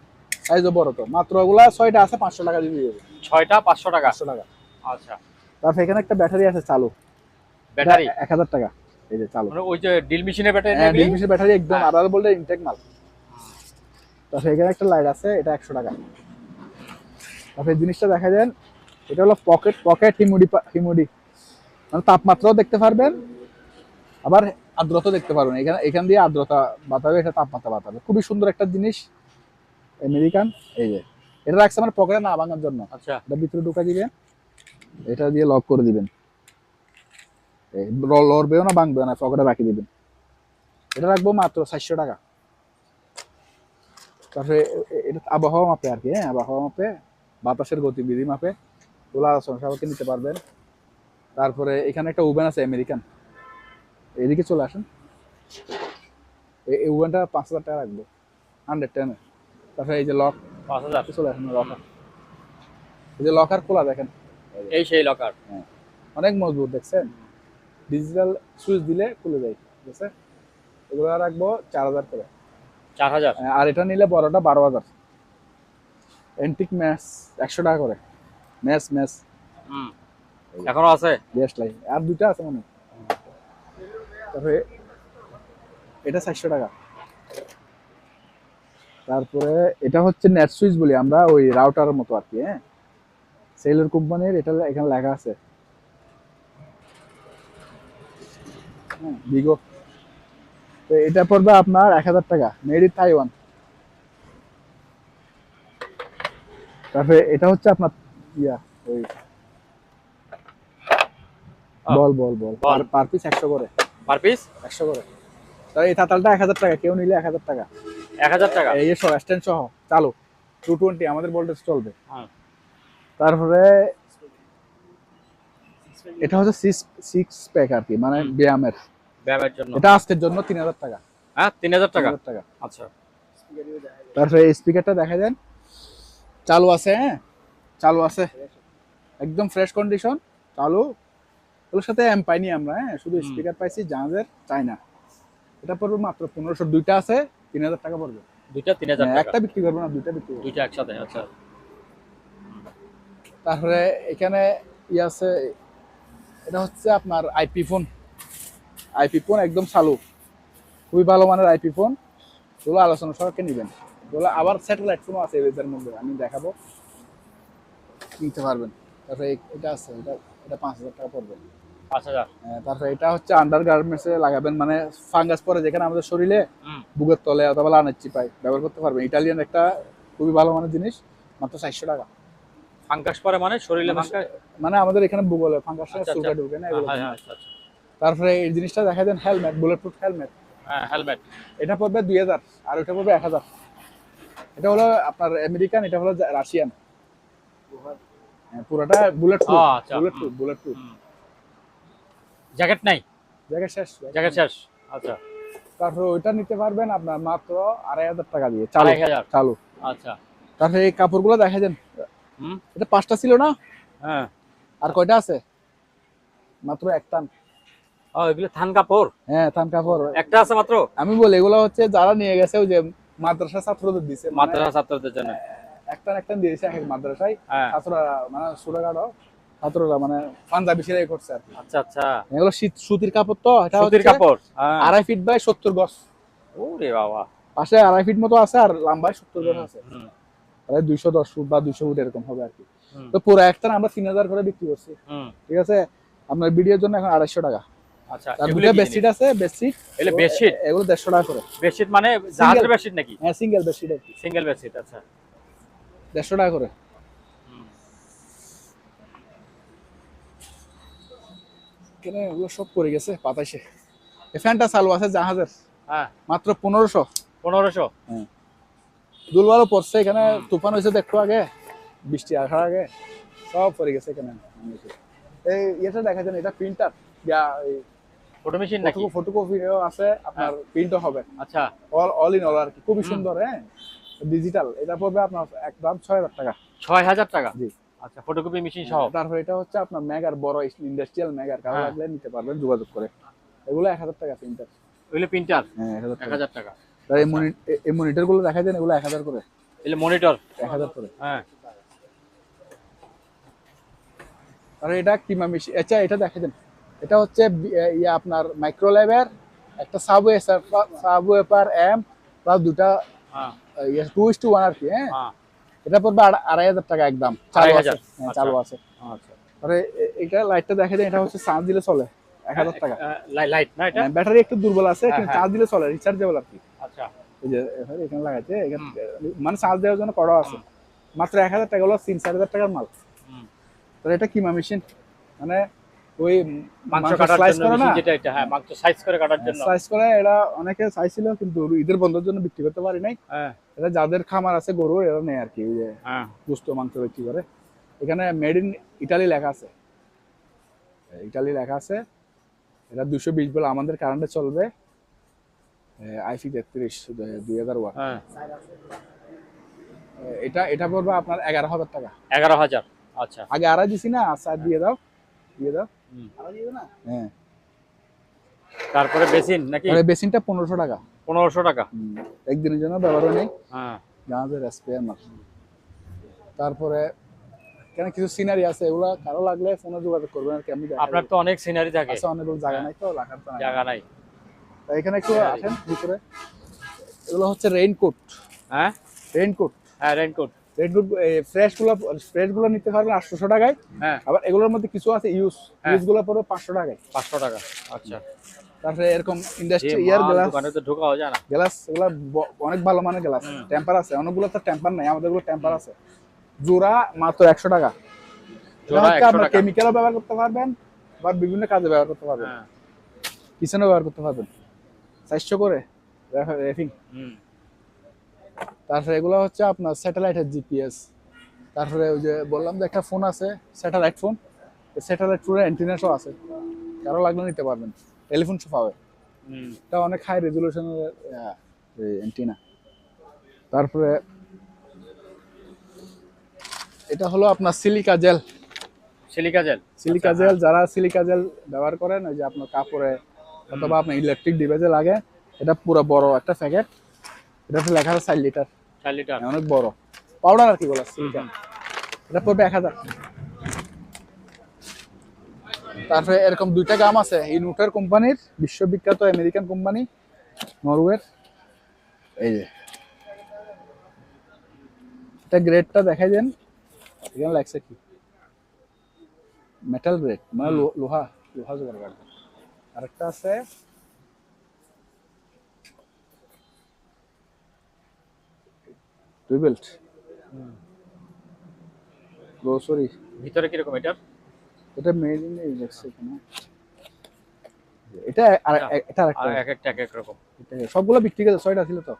সাইজও বড় তো। মাত্র ওগুলা 6টা আছে, 500 টাকা দিয়ে দিবে। 6টা 500 টাকা? 500 টাকা। আচ্ছা। তারপর এখানে একটা ব্যাটারি আছে চালু, ব্যাটারি 1000 টাকা। এই যে চালু, মানে ওই যে ড্রিল মেশিনের ব্যাটারি? হ্যাঁ, ড্রিল মেশিনের ব্যাটারি, একদম 18 ভোল্টের ইনটেক মাল। তারপর এখানে একটা লাইট আছে, এটা 100 টাকা। তারপর এই জিনিসটা দেখা দেন, এটা হলো পকেট হিউমিডি, মানে তাপমাত্রাও দেখতে পারবেন, আবার আর্দ্রতা দেখতে পারবেন। এখান দিয়ে আর্দ্রতা বাতাবে, এটা তাপমাত্রা বাতাবে। খুবই সুন্দর একটা জিনিস, আমেরিকান। এই যে এটা রাখছে আমার পকেটে না ভাঙার জন্য। আচ্ছা। এটা ভিতরে ঢুকা দিবেন, এটা দিয়ে লক করে দিবেন, লড়বেও না ভাঙবেও না, পকেটে রাখি দিবেন। এটা রাখবো মাত্র 400 টাকা। তারপরে এটা আবহাওয়া মাপে আর কি, হ্যাঁ, আবহাওয়া মাপে, বাতাসের গতিবিধি মাপে, ওগুলো আলোচনা সবাইকে নিতে পারবেন। তারপরে এখানে একটা ওভেন আছে আমেরিকান, এদিকে চলে আসেন। এই ওভেনটা 5000 টাকা রাখবো, 110। তারপরে এই যে লক, 5000 চলে আসেন। লকার, এই যে লকার খোলা দেখেন, এই সেই লকার। হ্যাঁ, অনেক মজবুত, দেখছেন, ডিজিটাল সুইচ দিলে খুলে যায়। ঠিক আছে। এগুলো রাখবো 4000 করে। 4000? আর এটা নিলে বড়টা 12000। এন্টিক ম্যাচ 100 টাকা করে। ম্যাচ এখনো আছে? বেস্ট লাই, আর দুইটা আছে মনে হয়। তারপরে এটা 400 টাকা। তারপরে এটা হচ্ছে নেট সুইচ বলি আমরা, ওই রাউটারের মতো আর কি, হ্যাঁ, সেলর কোম্পানির। এটা এখানে লেখা আছে, হ্যাঁ, বিগো। তো এটা পড়বে আপনার 1000 টাকা, মেড ইন তাইওয়ান। তারপরে এটা হচ্ছে আপনার ইয়া, ওই বল পার পিস 100 করে। পার পিস 100 করে। তাহলে এই তাতালটা 1000 টাকা, কেউ নিলে 1000 টাকা। 1000 টাকা? এই সব স্ট্যান্ড সহ চালু 220 আমাদের ভোল্টেজ চলবে। হ্যাঁ। তারপরে এটা হচ্ছে 6 প্যাক আর কি, মানে ব্যায়ামের জন্য। এটা আজকের জন্য 3000 টাকা। হ্যাঁ, 3000 টাকা। আচ্ছা। তারপরে এই স্পিকারটা দেখা দেন, চালু আছে, হ্যাঁ, চালু আছে, একদম ফ্রেশ কন্ডিশন, চালু। ওর সাথে এম পাইনি আমরা, হ্যাঁ, শুধু স্পিকার পাইছি জাহাজের, চাইনা। এটা পড়বে মাত্র 1500। দুইটা আছে, 3000 টাকা পড়বে। দুইটা 3000 টাকা? একটা বিক্রি করবো না, দুইটা বিক্রি করবো, দুইটা একসাথে। আচ্ছা। তারপরে এখানে আছে, এটা হচ্ছে আপনার আইপি ফোন, একদম চালু, খুবই ভালো মানের আইপি ফোন। এগুলো আলোচনা সবাইকে নিবেন। এগুলো আবার স্যাটেলাইট ফোনও আছে এদের মধ্যে, আমি দেখাবো, নিতে পারবেন। তারপরে এটা আছে, এটা 5000 টাকা পড়বে। 5000? তারপরে এটা হচ্ছে আন্ডার গার্মেন্টসে লাগাবেন, মানে ফাঙ্গাস পরে যেখানে আমাদের শরীরে, বুকের তলে অথবা লানের চিপায় ব্যবহার করতে পারবেন। ইটালিয়ান একটা খুবই ভালো মানের জিনিস, মাত্র 400 টাকা। ফাঙ্গাস পরে মানে শরীরে ফাঙ্গাস, মানে আমাদের এখানে বুগলে ফাঙ্গাস চুলকা ঢুকে না এগুলো। তারপরে এই জিনিসটা দেখা দেন, হেলমেট, বুলেটপ্রুফ হেলমেট। হ্যাঁ, হেলমেট। এটা পড়বে 2000, আর ওটা পড়বে 1000। এটা হলো আপনার আমেরিকান, এটা হলো রাশিয়ান। হ্যাঁ, পুরোটা বুলেটপ্রুফ। জ্যাকেট নাই? জ্যাকেট শেষ। আচ্ছা। তারপরে ওইটা নিতে পারবেন আপনার মাত্র 2500 টাকা দিয়ে, চালু। আচ্ছা। তারপরে এই কাপড়গুলো দেখা দেন, এটা 5টা ছিল না? হ্যাঁ। আর কয়টা আছে? মাত্র 1 টান। ও এগুলো থান কাপড়, হ্যাঁ থান কাপড় একটা আছে মাত্র। আমি বলি এগুলো হচ্ছে যারা নিয়ে গেছে ওই যে মাদ্রাসা ছাত্রদের দিছে, মাদ্রাসা ছাত্রদের জন্য। একটা একটা দিয়েছে এক এক মাদ্রাসায় হ্যাঁ ছাত্ররা মানে ছোটখাটো ছাত্ররা মানে পাঞ্জাবি সেলাই করছে আর কি। আচ্ছা আচ্ছা, এগুলো সুতির কাপড় তো, এটা সুতির হচ্ছে কাপড়। হ্যাঁ 2.5 ফিট বাই 70 গজ, ওরে বাবা। পাশে 2.5 ফিট মতো আছে আর লম্বায় 70 গজ আছে, হুম, তাহলে 210 ফুট বা 200 ফুট এরকম হবে আর কি। হুম, তো পুরো একটা আমরা 3000 করে বিক্রি করছি, হুম। ঠিক আছে। আপনার ভিডিওর জন্য এখন 250 টাকা। আচ্ছা আর এগুলো দুটো কি বেডশিট জিনিস? আছে, বেডশিট এগুলো বেডশিট? এগুলো 150 টাকা করে। বেডশিট মানে জাহাজের বেডশিট নাকি? হ্যাঁ সিঙ্গেল বেডশিট আর কি, সিঙ্গেল বেডশিট, আচ্ছা। 150 টাকা করে। হুম। কেন ওগুলো সব পড়ে গেছে বাতাসে। এই ফ্যানটা চালু আছে জাহাজের, হ্যাঁ মাত্র 1500। 1500। হ্যাঁ দুলবারও পড়ছে এখানে, তুফান হয়েছে তো একটু আগে, বৃষ্টি আসার আগে সব পড়ে গেছে এখানে। এই এটা দেখা যায় এটা প্রিন্টার, ফটো মেশিন নাকি? ফটোকপিও আছে আপনার, প্রিন্টও হবে। আচ্ছা অল ইন অল আর কি, খুবই সুন্দর। হ্যাঁ ডিজিটাল, এটা পড়বে আপনার একদম 6000 টাকা। 6000 টাকা? জি। আচ্ছা ফটোকপি মেশিন সহ। তারপর এটা হচ্ছে আপনার মেগার বড় ইন্ডাস্ট্রিয়াল মেগার, কারো হ্যাঁ। লাগলে নিতে পারবেন যোগাযোগ করে। এগুলো 1000 টাকা প্রিন্টার। ওইগুলো প্রিন্টার? হ্যাঁ 1000 টাকা। 1000 টাকা। আর এই মনিটর গুলো দেখা যায় এগুলো 1000 করে। এগুলো মনিটর? 1000 করে। হ্যাঁ। আর এটা কিমা মেশিন, আচ্ছা এটা দেখা দেন, এটা হচ্ছে ইয়া আপনার মাইক্রোল্যাবের একটা সাবওয়েপার এম প্লাস দুটা হ্যাঁ 2:1 আর কি। হ্যাঁ হ্যাঁ। এটা পড়বে 2500 টাকা একদম, চালু আছে। 2500? হ্যাঁ চালু আছে। আচ্ছা। আরে এটা লাইটটা দেখা যায়, এটা হচ্ছে চার্জ দিলে চলে, 1000 টাকা। লাইট না এটা? ব্যাটারি একটু দুর্বল আছে, হ্যাঁ, কিন্তু হ্যাঁ। চার্জ দিলে চলে, রিচার্জেবল আর কি। আচ্ছা। এই যে এখানে লাগাইছে, এখানে মানে চার্জ দেওয়ার জন্য কড়া আছে। মাত্র 1000 টাকা, হলো 3-4000 টাকার মাল। হুম। তো এটা কিমা মেশিন, মানে ওই মাংস কাটার স্লাইস জন্য করে না, মেশিন যেটা, এটা হ্যাঁ মাংস সাইজ করে কাটার জন্য। স্লাইস করে। এটা অনেকে চাইছিল কিন্তু ঈদের বন্ধের জন্য বিক্রি করতে পারি নাই। হ্যাঁ এটা যাদের খামার আছে গরু, এরা নেয় আর কি, ওই যে হ্যাঁ। গোস্ত মাংস বিক্রি করে। এখানে মেড ইন ইটালি লেখা আছে, ইটালি লেখা আছে। এটা 220 ভোল্ট আমাদের কারেন্টে চলবে, আইপি 33 2000 ওয়াট। হ্যাঁ এটা পড়বে আপনার 11000 টাকা। 11000? আচ্ছা। আগে আড়াই দিছি না, আচ্ছা দিয়ে দাও, দিয়ে দাও। হুম। হ্যাঁ তারপরে বেসিন নাকি? আর এই বেসিনটা 1500 টাকা। 1500 টাকা? একদিনের জন্য ব্যবহার নেই, হ্যাঁ। জাহাজের স্পেয়ার মাল। তারপরে কেন কিছু সিনারি আছে, এগুলো কারো লাগলে ফোনে যোগাযোগ করবেন আর কি। আমি আপনার তো অনেক সিনারি থাকে। আছে, অনেকগুলো জায়গা নাই তো, লাগার তো নাই। জায়গা নাই। তাই এখানে একটু আসেন ভিতরে। এগুলো হচ্ছে রেইনকোট। হ্যাঁ রেইনকোট, হ্যাঁ রেইনকোট। রেইনকোট ফ্রেশ গুলো নিতে পারবেন 800 টাকায়। হ্যাঁ আবার এগুলোর মধ্যে কিছু আছে ইউজ গুলো পড়বে 500 টাকায়। 500 টাকা? আচ্ছা। তারপরে এরকম ইন্ডাস্ট্রি এই ইয়ার মাল গ্লাস, দোকানে তো ঢোকাও যায় না। গ্লাস এগুলো অনেক ভালো মানের গ্লাস, টেম্পার আছে। অনেকগুলো তো টেম্পার নাই, আমাদের গুলো টেম্পার আছে। জোড়া মাত্র 100 টাকা। জোড়া 100 আপনার টাকা? কেমিক্যালও ব্যবহার করতে পারবেন বা বিভিন্ন কাজে ব্যবহার করতে পারবেন, হ্যাঁ। কিচেনও ব্যবহার করতে পারবেন। 400 করে রেফিং। হুম। তারপরে এগুলো হচ্ছে আপনার স্যাটেলাইটের জিপিএস। তারপরে ওই যে বললাম যে একটা ফোন আছে স্যাটেলাইট ফোন, স্যাটেলাইট ফোনের অ্যান্টিনাসও আছে, কারো লাগলে নিতে পারবেন। টেলিফোন পাবে, হুম। এটা অনেক হাই রেজুলেশনের অ্যান্টিনা। তারপরে এটা হলো আপনার silica gel. Silica gel? Silica gel, যারা সিলিকা জেল ব্যবহার করেন ওই যে আপনার কাপড়ে অথবা আপনার ইলেকট্রিক ডিভাইসে লাগে, এটা পুরো বড় একটা প্যাকেট। এটা লেখা আছে 4 লিটার। 4 লিটার? অনেক বড় পাউডার আর কি বলা সিলিকা। এটা পড়বে 1000। তারপরে এরকম দুইটা গাম আছে ইনউটার কোম্পানির, বিশ্ববিখ্যাত আমেরিকান কোম্পানি, নরওয়ের। এই যে এটা গ্রেডটা দেখাই দেন, এখানে লাগছে কি মেটাল গ্রেড, মানে লোহা জোগাড় করবে। আরেকটা আছে টুইবেল্ট গ্রোসারি। ভিতরে কি রকম এটার? এটা মেড ইন ইউএস এখানে। এটা আর এটা আরেকটা, আর এক এক রকম। সবগুলো বিক্রি করে 6টা ছিল তো,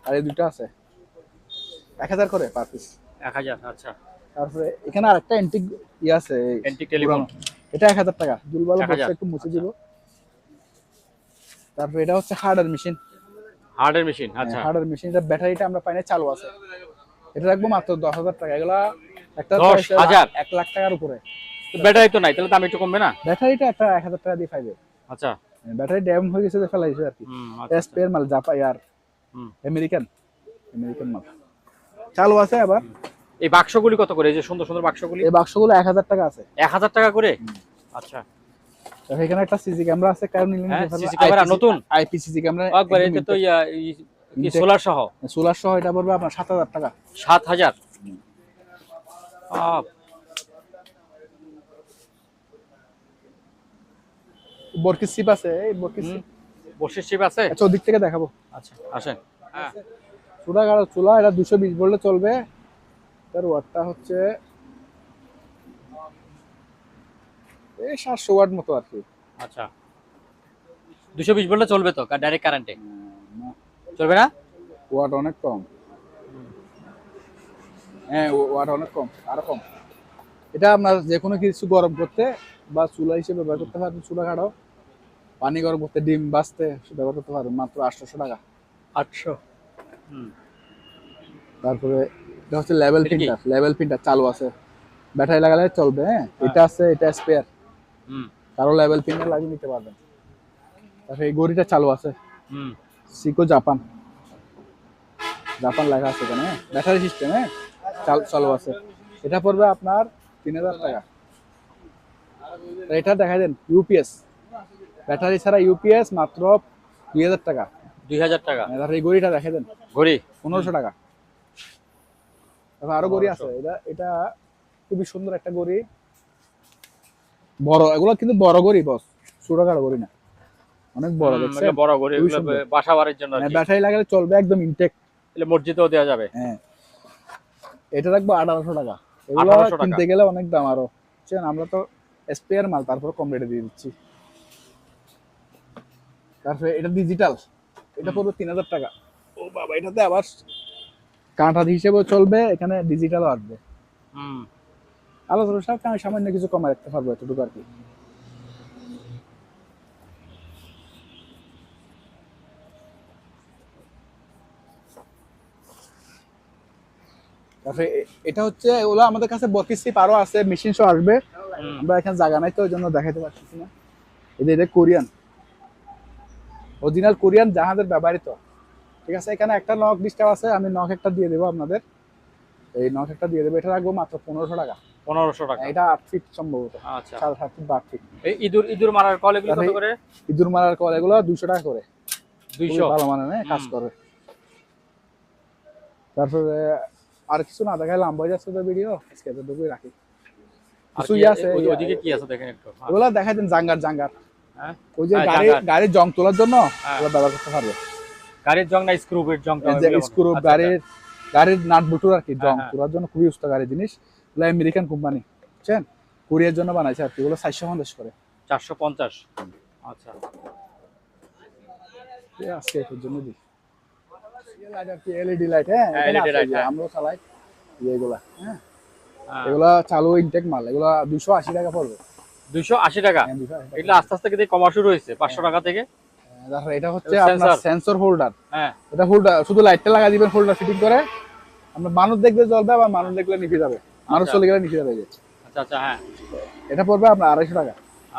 আর এই দুটো আছে 1000 করে পার পিস। 1000? আচ্ছা। তারপরে এখানে আরেকটা এন্টিক আছে, এন্টিক টেলিফোন। এটা 1000 টাকা। দুলবালো 1000 বক্সটা একটু মুছে দিব। তারপরে এটা হচ্ছে হার্ডার মেশিন। হার্ডের মেশিন? আচ্ছা। হার্ডার মেশিন, এটা ব্যাটারিটা আমরা পাই না, চালু আছে। এটা রাখবো মাত্র 10000 টাকা। এগুলা একটা 10,000? 1 লাখ টাকার উপরে। তো ব্যাটারি তো নাই, তাহলে দাম একটু কমবে না? ব্যাটারিটা একটা 1000 টাকা দিয়ে পাইবে। আচ্ছা ব্যাটারি ড্যাম হয়ে গেছে ফেলাইছে আর কি। আচ্ছা স্পেয়ার মাল জাপান আর আমেরিকান মাল চালু আছে আবার। এই বাক্সগুলি কত করে? এই যে সুন্দর সুন্দর বাক্সগুলি, এই বাক্সগুলো 1000 টাকা আছে। 1000 টাকা করে? আচ্ছা তো এখানে একটা সিসি ক্যামেরা আছে, কারণ নিলেন সিসি ক্যামেরা নতুন আইপি সিসি ক্যামেরা একবার। এটা তো কি সোলার সহ? সোলার সহ এটা পড়বে আপনার 7000 টাকা। 7000? বরকিস চিপ আছে, এই বর্ষির চিপ আছে। আচ্ছা ওদিক থেকে দেখাবো। আচ্ছা আসেন। হ্যাঁ চুলা এটা 220 ভোল্টে চলবে। তার ওয়াটটা হচ্ছে এই 700 ওয়াট মতো আর কি। আচ্ছা 220 ভোল্টে চলবে তো ডাইরেক্ট কারেন্টে? চলবে না, ওয়াট অনেক কম। হ্যাঁ ওয়াট অনেক কম, আরো কম। এটা আপনার যে কোনো কিছু গরম করতে বা চুলা হিসেবে ব্যবহার করতে পারবেন। চুলা খাড়াও পানি গরম করতে, ডিম বাজতে ব্যবহার করতে পারবেন মাত্র 800 টাকা। 800? তারপরে এটা হচ্ছে লেভেল প্রিন্টার চালু আছে, ব্যাটারি লাগালে চলবে। হ্যাঁ এটা আছে, এটা স্পেয়ার। কারো লেভেল প্রিন্টার লাগিয়ে নিতে পারবেন। তারপরে এই ঘড়িটা চালু আছে, সিকো জাপান লেখা আছে এখানে। ব্যাটারি সিস্টেম চালু আছে। এটা পড়বে আপনার 3000 টাকা। এটা দেখা দেন ইউপিএস, ব্যাটারি ছাড়া ইউপিএস মাত্র 2000 টাকা। 2000 টাকা? তারপরে এই ঘড়িটা দেখা দেন, ঘড়ি 1500 টাকা। তারপর আরো ঘড়ি আছে, এটা খুবই সুন্দর একটা ঘড়ি, বড়। এগুলো কিন্তু বড় ঘড়ি বস, ছোটখাটো ঘড়ি না, অনেক বড়। দেখছেন বড় ঘড়ি, এগুলো বাসা বাড়ির জন্য। ব্যাটারি লাগালে চলবে একদম ইনটেক। এলে মসজিদেও দেওয়া যাবে। হ্যাঁ এটা রাখবো 1800 টাকা। এগুলো কিনতে গেলে অনেক দাম আরো, বুঝছেন। আমরা তো স্পেয়ার মাল, তারপর কম রেটে দিয়ে দিচ্ছি। তারপরে এটা ডিজিটাল, এটা পড়বে 3000 টাকা। ও বাবা, এটাতে আবার কাঁটা হিসেবে চলবে, এখানে ডিজিটালও আসবে। আলোচনা সাথে আমি সামান্য কিছু কমে রাখতে পারবো, এতটুকু আর কি। তারপরে এটা হচ্ছে, ওগুলো আমাদের কাছে বরকিস চিপ আরো আছে, মেশিন সহ আসবে। আমরা এখানে জায়গা নাই তো ওই জন্য দেখাইতে পারছি না। এটা কোরিয়ান, অরিজিনাল কোরিয়ান জাহাজের ব্যবহৃত। ঠিক আছে, এখানে একটা নক ডিস্টার্ব আছে, আমি নক একটা দিয়ে দেবো আপনাদের। এই নক একটা দিয়ে দেবো, এটা রাখবো মাত্র 1500 টাকা। 1500 টাকা? এটা 8 ফিট সম্ভবত। আচ্ছা 7.5 ফিট 8 ফিট। এই ইঁদুর মারার কল এগুলো কত করে? ইঁদুর মারার কল এগুলো 200 টাকা করে। 200? ভালো মানে কাজ করে। তারপরে আর কিছু না দেখাই, লম্বা হয়ে যাচ্ছে তো ভিডিও, আজকে এতটুকুই রাখি। কিছু আছে ওইদিকে কি আছে দেখেন একটু। ওগুলা দেখাই দেন, জাঙ্গার। হ্যাঁ ওই যে গাড়ির জং তোলার জন্য ওগুলো ব্যবহার করতে পারবে। গাড়ির জং না স্ক্রুবের জংটা? স্ক্রু, গাড়ির নাট বুটুর আর কি, জং তোলার জন্য খুবই উস্তা গাড়ির জিনিস। এগুলো আমেরিকান কোম্পানি, বুঝছেন, কোরিয়ার জন্য বানাইছে আর কি। এগুলো 450 করে। 450? আচ্ছা আজকে এর জন্য দিই এলইডি লাইট। হ্যাঁ এলইডি লাইট আমরাও চালাই এগুলা। হ্যাঁ এগুলা চালু ইনটেক মাল, এগুলা 280 টাকা পড়বে। 280 টাকা? এগুলো আস্তে আস্তে কিন্তু কমা শুরু হয়েছে 500 টাকা থেকে। এটা হচ্ছে আপনার সেন্সর হোল্ডার। হ্যাঁ এটা হোল্ডার, শুধু লাইটটা লাগা দিবেন, হোল্ডার ফিটিং করে। আমরা মানুষ দেখলে জ্বলবে, আবার মানুষ দেখলে নিভে যাবে, মানুষ চলে গেলে নিভে যাবে। আচ্ছা আচ্ছা। হ্যাঁ এটা পড়বে আপনার 250 টাকা।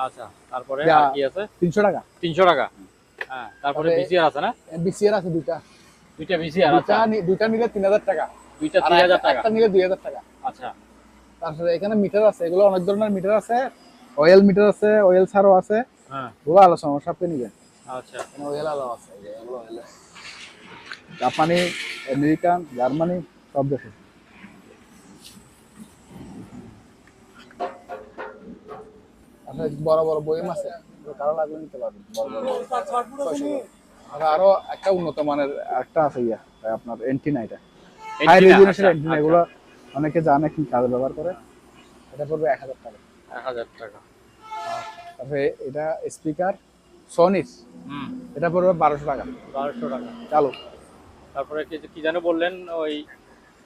আচ্ছা তারপরে আর কি আছে? 300 টাকা। 300 টাকা? হ্যাঁ তারপরে বিসিআর আছে না? বিসিআর আছে দুইটা বিসিআর। আচ্ছা দুইটা নিলে 3000 টাকা। দুইটা 3000 টাকা? একটা নিলে 2000 টাকা। আচ্ছা তারপরে এখানে মিটার আছে, এগুলো অনেক ধরনের মিটার আছে, অয়েল মিটার আছে, অয়েল ছাড়াও আছে। হ্যাঁ ওগুলো আলোচনা সাপে নিবেন। আচ্ছা অয়েল আলো আছে, এগুলো অয়েল জাপানি, আমেরিকান, জার্মানি সব দেশে। আচ্ছা বড় বড় বয়ম আছে, কারো লাগলে নিতে পারবেন। আরো একটা উন্নত মানের একটা আছে আপনার এন্টিনা, এটা হাই রেজোলিউশন এন্টিনা। এগুলো অনেকে জানে কি কাজে ব্যবহার করে। এটা পড়বে 1000 টাকা। 1000 টাকা। তারপরে এটা স্পিকার সনির, এটা পড়বে 1200 টাকা। 1200 টাকা চালু। তারপরে কি জানো বললেন, ওই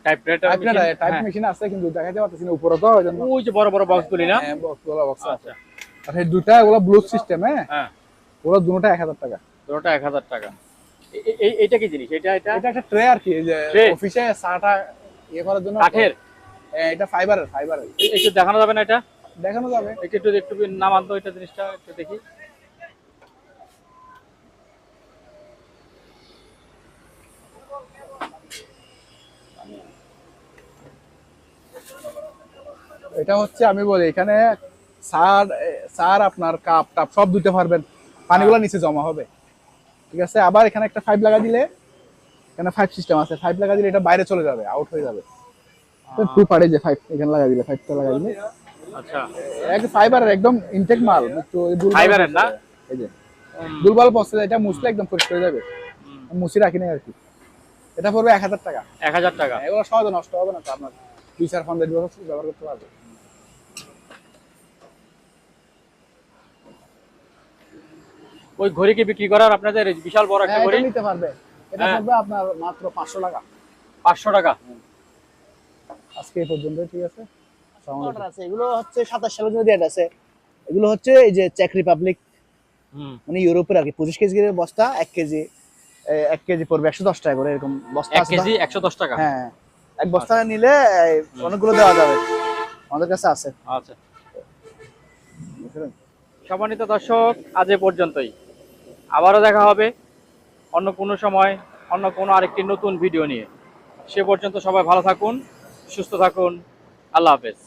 টাইপ মেশিন আছে কিন্তু দেখাইতে পারতেছি না উপরে, তো ওইজন্য। ওই যে বড় বড় বক্সগুলি না? হ্যাঁ বক্স আছে। আর এই দুটো এগুলো ব্লুটুথ সিস্টেম। হ্যাঁ ওগুলো দুটোটা 1000 টাকা। দুটোটা 1000 টাকা। এইটা কি জিনিস? এটা একটা ট্রে আর কি, যে অফিসে চাটা ইয়ে করার জন্য। কাঠের? এটা ফাইবারের। একটু দেখানো যাবে না? এটা দেখানো যাবে, একটু নামান তো এটা জিনিসটা একটু দেখি। এটা হচ্ছে আমি বলি এখানে সার আপনার কাপ টাপ সব দিতে পারবেন, পানিগুলো নিচে জমা হবে। ঠিক আছে, আবার এখানে একটা 5 লাগা দিলে, এখানে 5 সিস্টেম আছে, 5 লাগা দিলে এটা বাইরে চলে যাবে, আউট হয়ে যাবে। তো 2 পারে যে 5 এখানে লাগা দিলে, 5টা লাগা দিলে আচ্ছা এক ফাইবারের একদম ইনটেক মাল, একটু ফাইবারের না, এই যে দুর্বল পড়ছে, এটা মুছলে একদম পরিষ্কার হয়ে যাবে, মুছি রাখি না আর কি। এটা পড়বে 1000 টাকা। 1000 টাকা। এগুলো সহজে নষ্ট হবে না তো, আপনার 2-4 বছর ব্যবহার করতে পারবে। ওই ঘড়ি কি বিক্রি করার আপনাদের বিশাল বড় একটা ঘড়ি নিতে পারবে, এটা পড়বে আপনার মাত্র 500 টাকা। 500 টাকা। আজকে এই পর্যন্ত, ঠিক আছে। অর্ডার আছে, এগুলো হচ্ছে 27 সালের জন্য রেট আছে। এগুলো হচ্ছে এই যে চেক রিপাবলিক, মানে ইউরোপের আর কি। 25 কেজি বস্তা, 1 কেজি পড়বে 110 টাকা করে, এরকম বস্তা 1 আছে। কেজি 110 টাকা। হ্যাঁ, এক বস্তা নিলে অনেকগুলো দেওয়া যাবে, আমাদের কাছে আছে। আচ্ছা, সম্মানিত দর্শক, আজ এ পর্যন্তই। আবারও দেখা হবে অন্য কোনো সময়, অন্য কোনো আরেকটি নতুন ভিডিও নিয়ে। সে পর্যন্ত সবাই ভালো থাকুন, সুস্থ থাকুন। আল্লাহ হাফেজ।